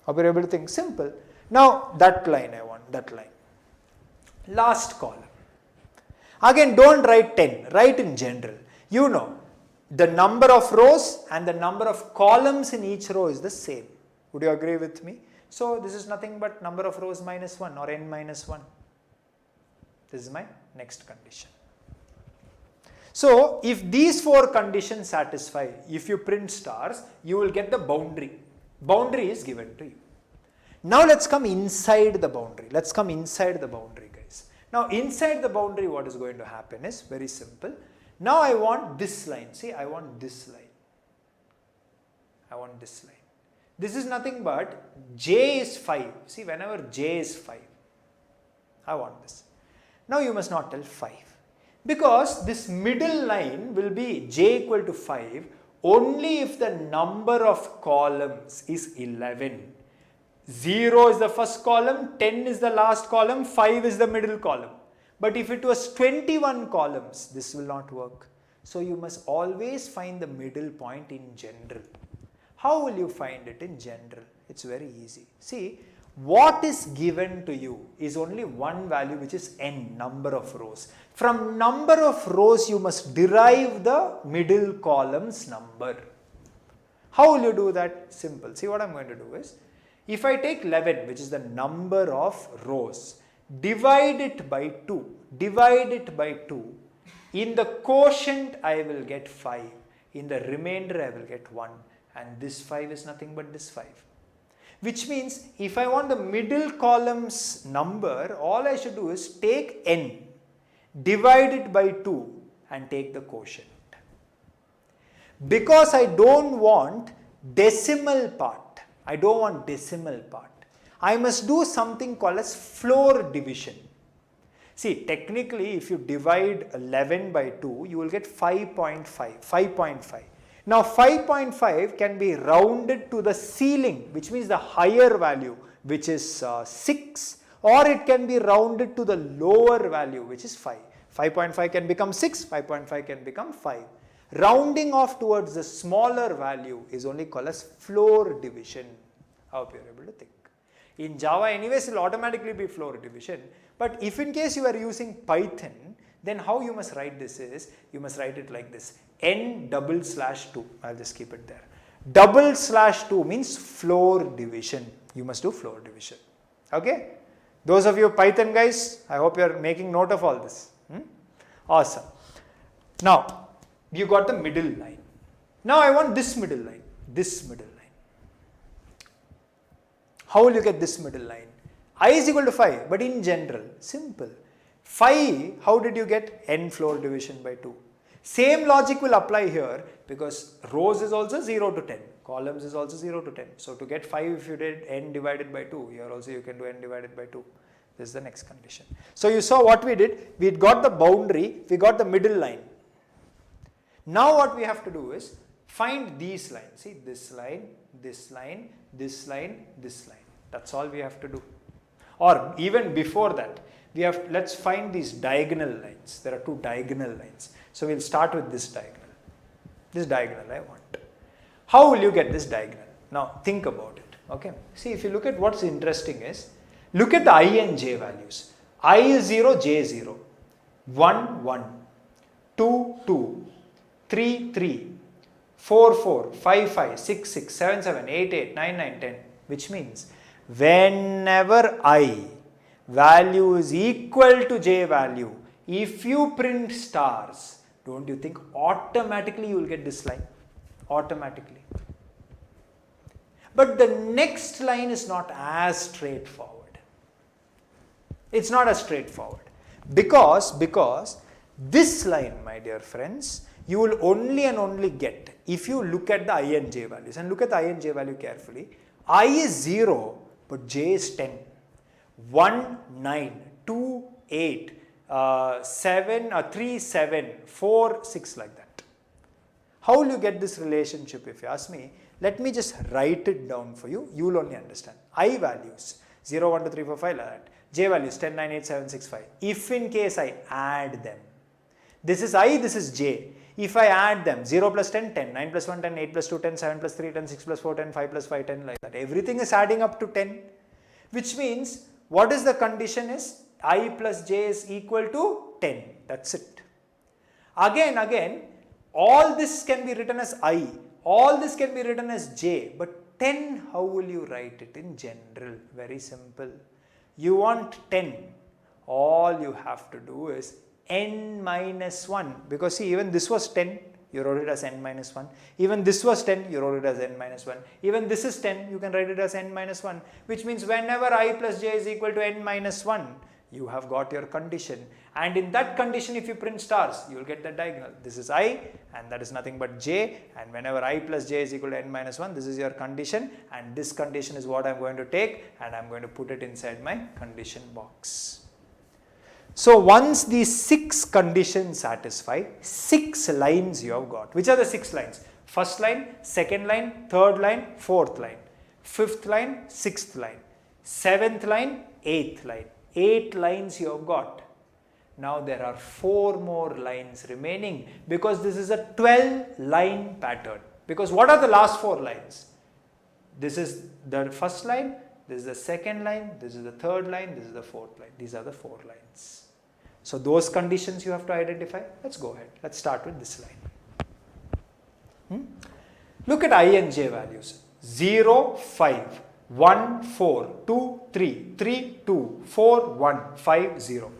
Hope you're able to think. Simple. Now that line I want, that line. Last column. Again, don't write 10, write in general. You know, the number of rows and the number of columns in each row is the same. Would you agree with me? So this is nothing but number of rows minus 1 or n minus 1. This is my next condition. So if these 4 conditions satisfy, if you print stars, you will get the boundary. Boundary is given to you. Now let's come inside the boundary. Let's come inside the boundary, guys. Now inside the boundary, what is going to happen is very simple. Now I want this line. See, I want this line. I want this line. This is nothing but j is 5. See, whenever j is 5, I want this. Now you must not tell 5, because this middle line will be j equal to 5 only if the number of columns is 11. 0 is the first column, 10 is the last column, 5 is the middle column. But if it was 21 columns, this will not work. So you must always find the middle point in general. How will you find it in general? It's very easy. See, what is given to you is only one value, which is n, number of rows. From number of rows, you must derive the middle column's number. How will you do that? Simple. See, what I'm going to do is, if I take 11, which is the number of rows, divide it by 2, in the quotient I will get 5, in the remainder I will get 1, and this 5 is nothing but this 5. Which means, if I want the middle column's number, all I should do is take n, divide it by 2 and take the quotient. Because I don't want decimal part, I must do something called as floor division. See, technically if you divide 11 by 2, you will get 5.5. Now 5.5 can be rounded to the ceiling, which means the higher value, which is 6, or it can be rounded to the lower value, which is 5. 5.5 can become 6, 5.5 can become 5. Rounding off towards the smaller value is only called as floor division. I hope you are able to think. In Java anyways, it will automatically be floor division. But if in case you are using Python, then how you must write this is, you must write it like this, n/2. I'll just keep it there. /2 means floor division. You must do floor division. Okay? Those of you Python guys, I hope you are making note of all this. Awesome. Now, you got the middle line. Now I want this middle line. How will you get this middle line? I is equal to 5, but in general, simple. 5, how did you get? N floor division by 2. Same logic will apply here, because rows is also 0 to 10, columns is also 0 to 10. So to get 5, if you did n divided by 2, here also you can do n divided by 2. This is the next condition. So you saw what we did. We got the boundary, we got the middle line. Now what we have to do is find these lines. See, this line, this line, this line, this line. That's all we have to do. Or even before that, let's find these diagonal lines. There are two diagonal lines. So we'll start with this diagonal. This diagonal I want. How will you get this diagonal? Now think about it. Okay. See, if you look at what's interesting is, look at the I and j values. I is 0, j is 0. 1, 1. 2, 2. 3, 3. 4, 4. 5, 5. 6, 6. 7, 7. 8, 8. 9, 9, 10. Which means, whenever I value is equal to j value, if you print stars, don't you think automatically you will get this line? Automatically. But the next line is not as straightforward. It's not as straightforward. Because this line, my dear friends, you will only and only get if you look at the I and j values. And look at the I and j value carefully. I is 0, but j is 10. 1, 9, 2, 8, 3, 7, 4, 6 like that. How will you get this relationship if you ask me? Let me just write it down for you. You will only understand. I values 0, 1, 2, 3, 4, 5 like that. J values 10, 9, 8, 7, 6, 5. If in case I add them, this is I, this is j. If I add them, 0 plus 10, 10, 9 plus 1, 10, 8 plus 2, 10, 7 plus 3, 10, 6 plus 4, 10, 5 plus 5, 10 like that. Everything is adding up to 10. Which means, what is the condition is, I plus j is equal to 10. That's it. Again, all this can be written as I. All this can be written as j. But 10, how will you write it in general? Very simple. You want 10. All you have to do is n minus 1. Because see, even this was 10. You wrote it as n minus 1. Even this was 10, you wrote it as n minus 1. Even this is 10, you can write it as n minus 1. Which means whenever I plus j is equal to n minus 1, you have got your condition, and in that condition if you print stars, you will get the diagonal. This is I and that is nothing but j, and whenever I plus j is equal to n minus 1, this is your condition, and this condition is what I am going to take and I am going to put it inside my condition box. So once these 6 conditions satisfy, 6 lines you have got. Which are the 6 lines? First line, second line, third line, fourth line, fifth line, sixth line, seventh line, eighth line. 8 lines you have got. Now there are 4 more lines remaining because this is a 12 line pattern. Because what are the last 4 lines? This is the first line, this is the second line, this is the third line, this is the fourth line. These are the 4 lines. So those conditions you have to identify. Let's go ahead. Let's start with this line. Look at I and j values. 0, 5, 1, 4, 2, 3, 3, 2, 4, 1, 5, 0.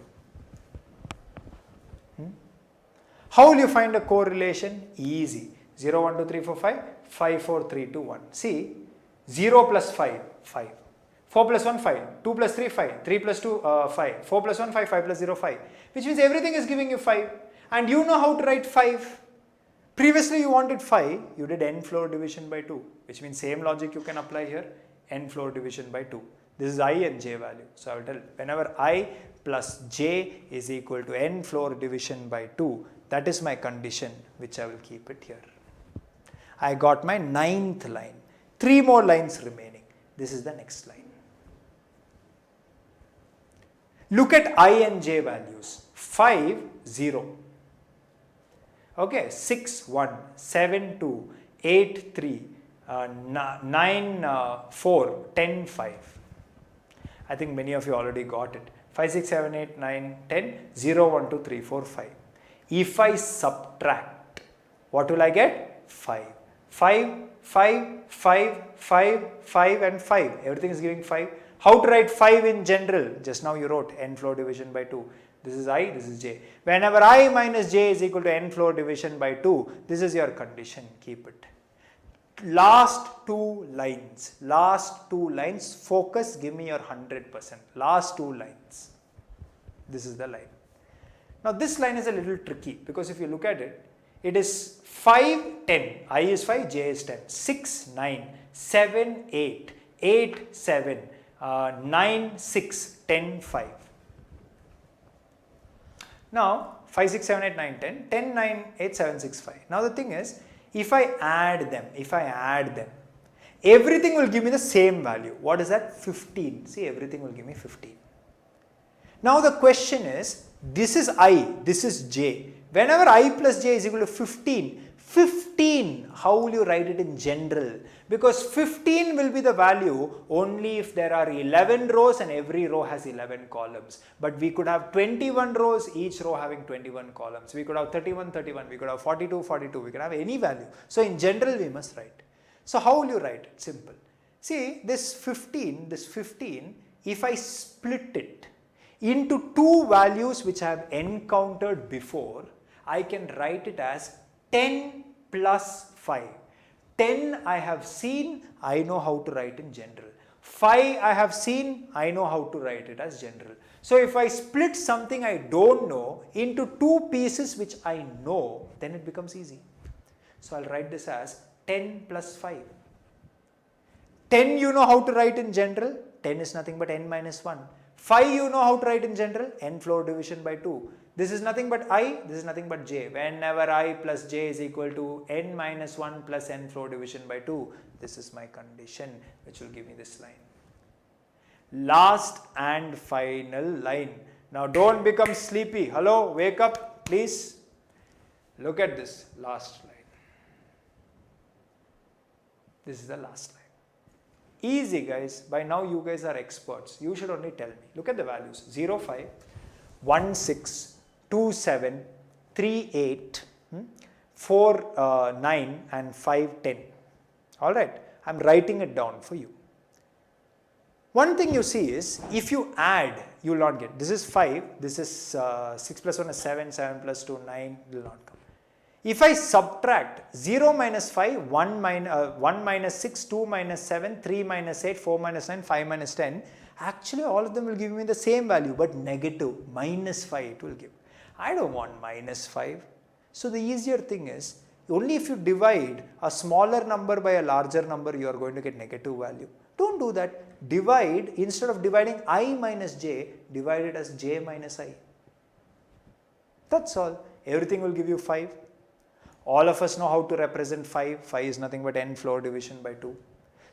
How will you find a correlation? Easy. 0, 1, 2, 3, 4, 5, 5, 4, 3, 2, 1. See, 0 plus 5, 5. 4 plus 1, 5. 2 plus 3, 5. 3 plus 2, 5. 4 plus 1, 5. 5 plus 0, 5. Which means everything is giving you 5. And you know how to write 5. Previously you wanted 5, you did n floor division by 2. Which means same logic you can apply here. N floor division by 2. This is I and j value. So I will tell whenever I plus j is equal to n floor division by 2, that is my condition which I will keep it here. I got my 9th line. 3 more lines remaining. This is the next line. Look at I and j values. 5, 0. Okay, 6, 1, 7, 2, 8, 3, 9, 4, 10, 5. I think many of you already got it. 5, 6, 7, 8, 9, 10, 0, 1, 2, 3, 4, 5. If I subtract, what will I get? 5. 5, 5, 5, 5, 5 and 5. Everything is giving 5. How to write 5 in general? Just now you wrote n floor division by 2. This is I, this is j. Whenever I minus j is equal to n floor division by 2, this is your condition. Keep it. Last 2 lines. Last 2 lines. Focus, give me your 100%. Last 2 lines. This is the line. Now this line is a little tricky because if you look at it, it is 5, 10. I is 5, j is 10. 6, 9, 7, 8, 8, 7, 9, 6, 10, 5. Now 5, 6, 7, 8, 9, 10, 10, 9, 8, 7, 6, 5. Now the thing is, if I add them, everything will give me the same value. What is that? 15. See, everything will give me 15. Now the question is, this is I, this is j. Whenever I plus j is equal to 15, 15, how will you write it in general? Because 15 will be the value only if there are 11 rows and every row has 11 columns. But we could have 21 rows, each row having 21 columns. We could have 31, 31. We could have 42, 42. We could have any value. So in general, we must write. So how will you write it? Simple. See, this 15, if I split it into 2 values which I have encountered before, I can write it as 10 plus 5. 10 I have seen, I know how to write in general. 5 I have seen, I know how to write it as general. So if I split something I don't know into 2 pieces which I know, then it becomes easy. So I'll write this as 10 plus 5. 10 you know how to write in general, 10 is nothing but n minus 1. 5 you know how to write in general, n floor division by 2. This is nothing but I, this is nothing but j. Whenever I plus j is equal to n minus 1 plus n floor division by 2, this is my condition which will give me this line. Last and final line. Now don't become sleepy. Hello, wake up please. Look at this last line. This is the last line. Easy guys, by now you guys are experts. You should only tell me. Look at the values. 0, 5, 1, 6, 2, 7, 3, 8, 4, 9 and 5, 10. Alright, I am writing it down for you. One thing you see is, if you add, you will not get. This is 5, this is 6 plus 1 is 7, 7 plus 2, 9, will not come. If I subtract 0 minus 5, 1 minus 6, 2 minus 7, 3 minus 8, 4 minus 9, 5 minus 10, actually all of them will give me the same value, but negative, minus 5 it will give. I don't want minus 5. So the easier thing is, only if you divide a smaller number by a larger number, you are going to get negative value. Don't do that. Divide, instead of dividing I minus j, divide it as j minus I. That's all. Everything will give you 5. All of us know how to represent 5. 5 is nothing but n floor division by 2.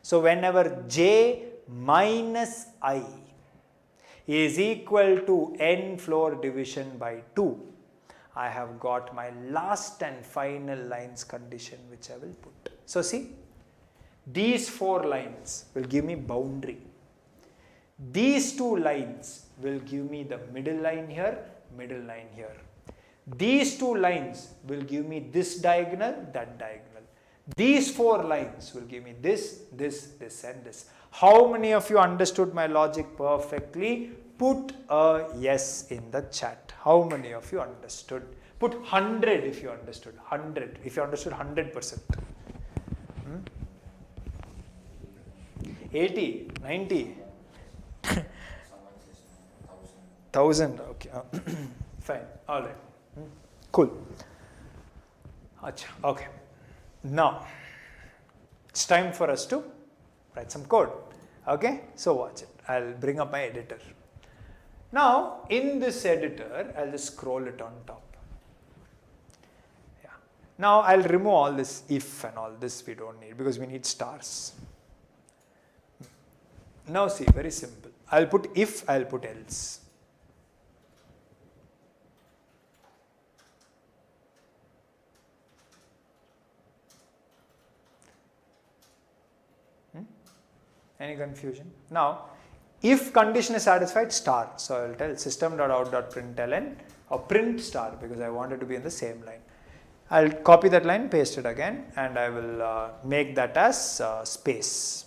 So whenever j minus I is equal to n floor division by 2, I have got my last and final lines condition which I will put. So see, these 4 lines will give me boundary. These 2 lines will give me the middle line here, middle line here. These 2 lines will give me this diagonal, that diagonal. These 4 lines will give me this, this, this and this. How many of you understood my logic perfectly? Put a yes in the chat. How many of you understood? Put 100 if you understood. 100 if you understood 100%. 80, 90, 1000. Okay, fine. All right. Cool. Achha. Okay. Now it's time for us to write some code. Okay. So watch it. I'll bring up my editor. Now in this editor, I'll just scroll it on top. Yeah. Now I'll remove all this if and all this we don't need because we need stars. Now see, very simple. I'll put if, I'll put else. Any confusion? Now, if condition is satisfied, star. So I will tell system.out.println or print star because I want it to be in the same line. I'll copy that line, paste it again, and I will make that as space.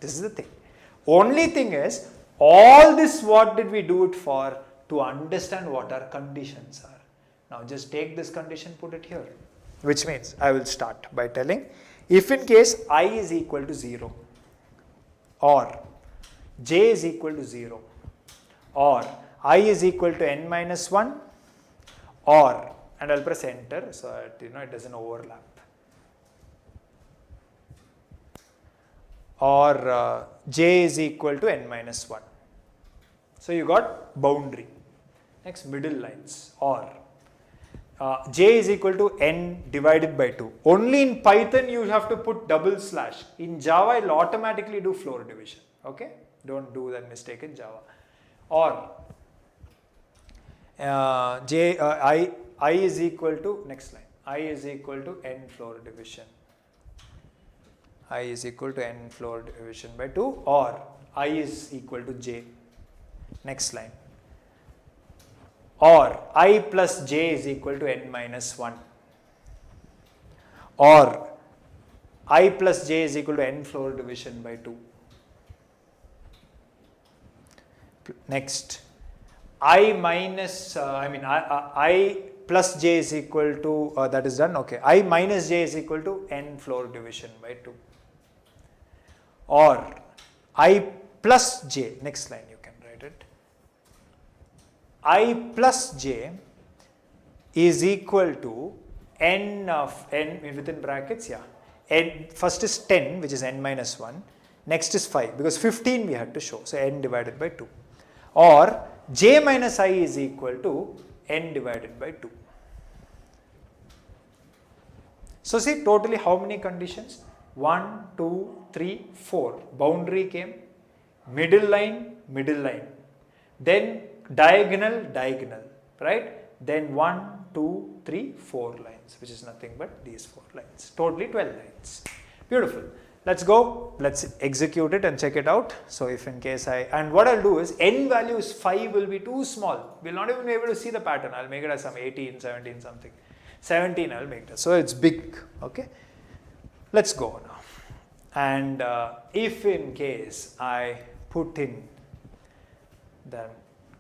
This is the thing. Only thing is, all this what did we do it for? To understand what our conditions are. Now just take this condition, put it here. Which means I will start by telling if in case I is equal to 0 or j is equal to 0 or I is equal to n minus 1 or, and I'll press enter so that it doesn't overlap, or j is equal to n minus 1. So you got boundary. Next, middle lines, or j is equal to n divided by 2. Only in Python you have to put double slash. In Java it will automatically do floor division. Okay, don't do that mistake in Java. Or I is equal to, next line, I is equal to n floor division. I is equal to n floor division by 2, or I is equal to j. Next line. Or I plus j is equal to n minus 1. Or I plus j is equal to n floor division by 2. Next, I minus, I plus j is equal to, that is done, okay. I minus j is equal to n floor division by 2. Or I plus j, next line you can write it. I plus j is equal to n of n within brackets, yeah. N, first is 10, which is n minus 1. Next is 5, because 15 we had to show, so n divided by 2. Or j minus I is equal to n divided by 2. So see totally how many conditions? 1, 2, 3, 4. Boundary came, middle line, then diagonal, right? Then 1, 2, 3, 4 lines, which is nothing but these 4 lines. Totally 12 lines. Beautiful. Let's go, let's execute it and check it out. So if in case and what I'll do is n value is 5 will be too small. We'll not even be able to see the pattern. I'll make it as some 18, 17 something. 17 I'll make it. So it's big, okay. Let's go now. And if in case I put in, then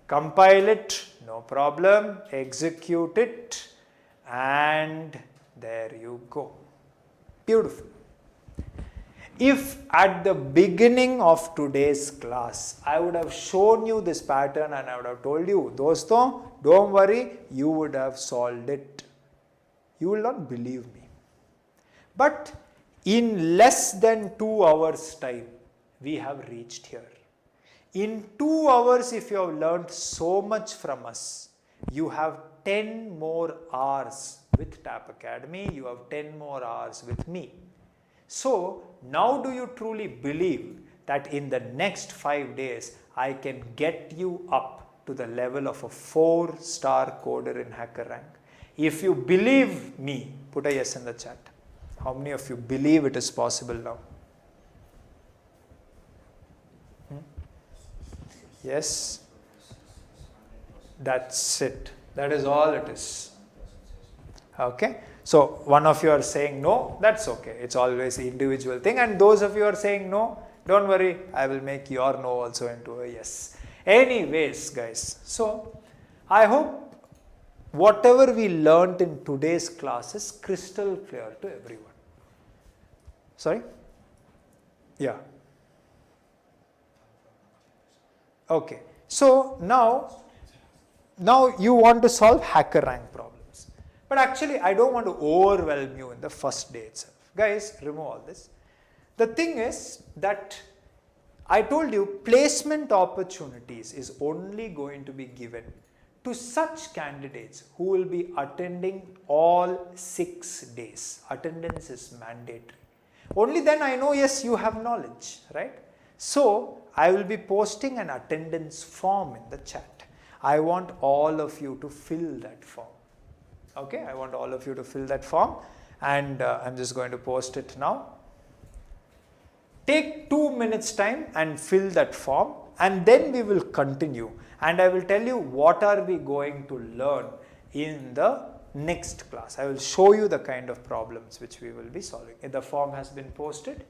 compile it, no problem, execute it and There you go. Beautiful. If at the beginning of today's class, I would have shown you this pattern and I would have told you, dosto, don't worry, you would have solved it. You will not believe me. But in less than 2 hours time, we have reached here. In 2 hours, if you have learnt so much from us, you have 10 more hours with TAP Academy, you have 10 more hours with me. So now do you truly believe that in the next 5 days, I can get you up to the level of a 4-star coder in HackerRank? If you believe me, put a yes in the chat. How many of you believe it is possible now? Yes? That's it. That is all it is. Okay? So one of you are saying no, that's okay. It's always an individual thing. And those of you are saying no, don't worry, I will make your no also into a yes. Anyways, guys, so I hope whatever we learnt in today's class is crystal clear to everyone. Sorry? Yeah. Okay. So now you want to solve HackerRank problems. But actually, I don't want to overwhelm you in the first day itself. Guys, remove all this. The thing is that I told you placement opportunities is only going to be given to such candidates who will be attending all 6 days. Attendance is mandatory. Only then I know, yes, you have knowledge, right? So I will be posting an attendance form in the chat. I want all of you to fill that form. Okay, I want all of you to fill that form, and I'm just going to post it now. Take 2 minutes time and fill that form, and then we will continue, and I will tell you what are we going to learn in the next class. I will show you the kind of problems which we will be solving. If the form has been posted,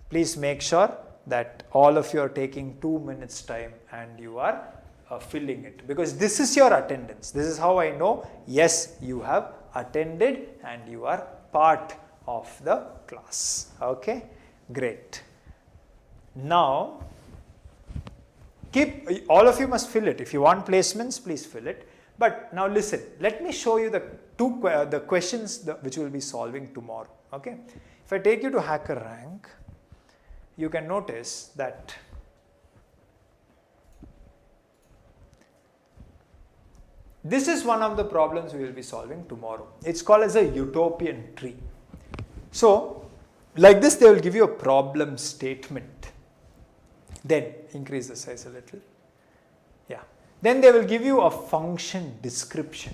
please make sure that all of you are taking 2 minutes time and you are filling it, because this is your attendance. This is how I know, yes, you have attended and you are part of the class. Okay, great. Now, all of you must fill it. If you want placements, please fill it. But now listen, let me show you the questions which we will be solving tomorrow. Okay, if I take you to HackerRank, you can notice that this is one of the problems we will be solving tomorrow. It's called as a utopian tree. So, like this, they will give you a problem statement. Then, increase the size a little. Yeah. Then they will give you a function description.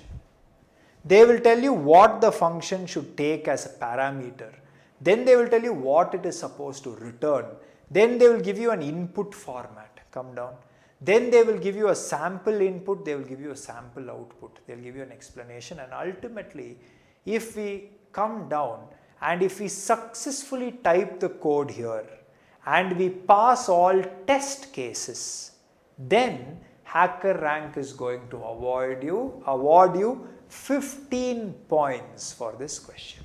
They will tell you what the function should take as a parameter. Then they will tell you what it is supposed to return. Then they will give you an input format. Come down. Then they will give you a sample input, they will give you a sample output, they will give you an explanation, and ultimately if we come down and if we successfully type the code here and we pass all test cases, then HackerRank is going to award you 15 points for this question.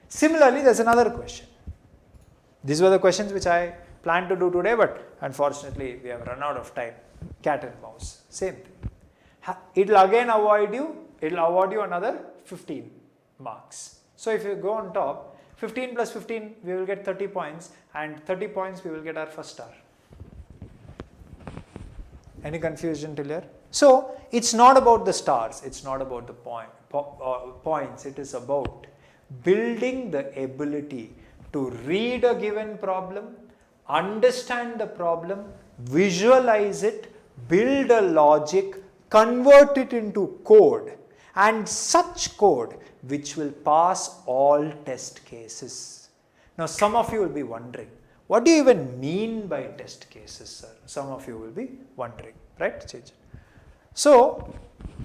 Similarly, there is another question. These were the questions which I planned to do today, but unfortunately we have run out of time. Cat and mouse, same thing. It will again award you another 15 marks. So if you go on top, 15 plus 15, we will get 30 points, and 30 points we will get our first star. Any confusion till here? So it's not about the stars, it's not about the points, it is about building the ability to read a given problem, understand the problem, visualize it, build a logic, convert it into code, and such code which will pass all test cases. Now some of you will be wondering, what do you even mean by test cases, sir? Some of you will be wondering, right? So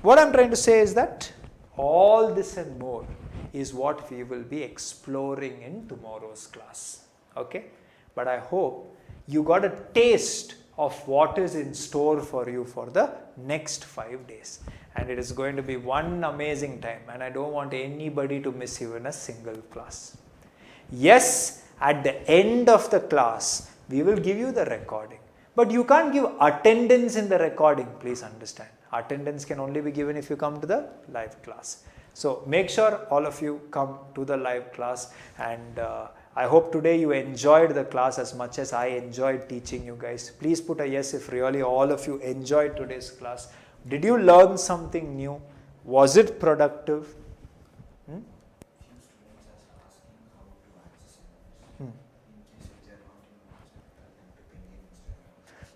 what I am trying to say is that all this and more is what we will be exploring in tomorrow's class. Okay? But I hope you got a taste of what is in store for you for the next 5 days. And it is going to be one amazing time, and I don't want anybody to miss even a single class. Yes, at the end of the class, we will give you the recording. But you can't give attendance in the recording, please understand. Attendance can only be given if you come to the live class. So make sure all of you come to the live class, and I hope today you enjoyed the class as much as I enjoyed teaching you guys. Please put a yes if really all of you enjoyed today's class. Did you learn something new? Was it productive?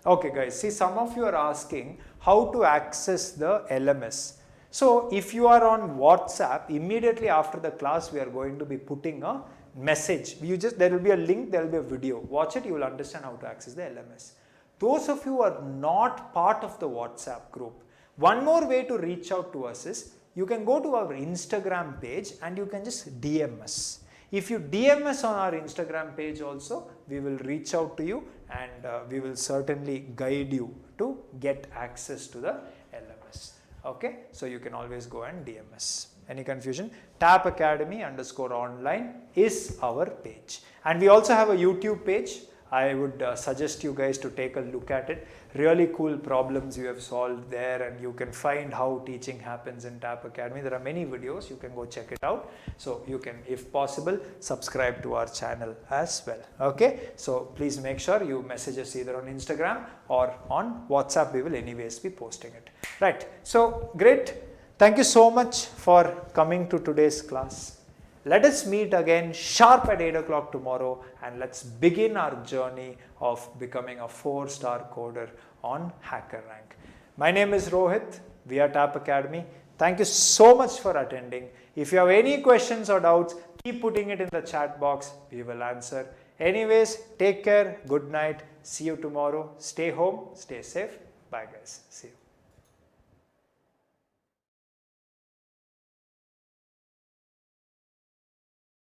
Okay guys, see, some of you are asking how to access the LMS. So if you are on WhatsApp, immediately after the class we are going to be putting a message. There will be a link, there will be a video. Watch it, you will understand how to access the LMS. Those of you who are not part of the WhatsApp group, one more way to reach out to us is you can go to our Instagram page and you can just DM us. If you DM us on our Instagram page also, we will reach out to you, and we will certainly guide you to get access to the LMS. Okay, so you can always go and DM us. Any confusion? TAP Academy _online is our page. And we also have a YouTube page. I would suggest you guys to take a look at it. Really cool problems you have solved there, and you can find how teaching happens in TAP Academy. There are many videos, you can go check it out. So you can, if possible, subscribe to our channel as well. Okay, so please make sure you message us either on Instagram or on WhatsApp. We will anyways be posting it. Right, so great. Thank you so much for coming to today's class. Let us meet again sharp at 8 o'clock tomorrow, and let's begin our journey of becoming a 4-star coder on HackerRank. My name is Rohit. We are TAP Academy. Thank you so much for attending. If you have any questions or doubts, keep putting it in the chat box. We will answer. Anyways, take care. Good night. See you tomorrow. Stay home. Stay safe. Bye guys. See you.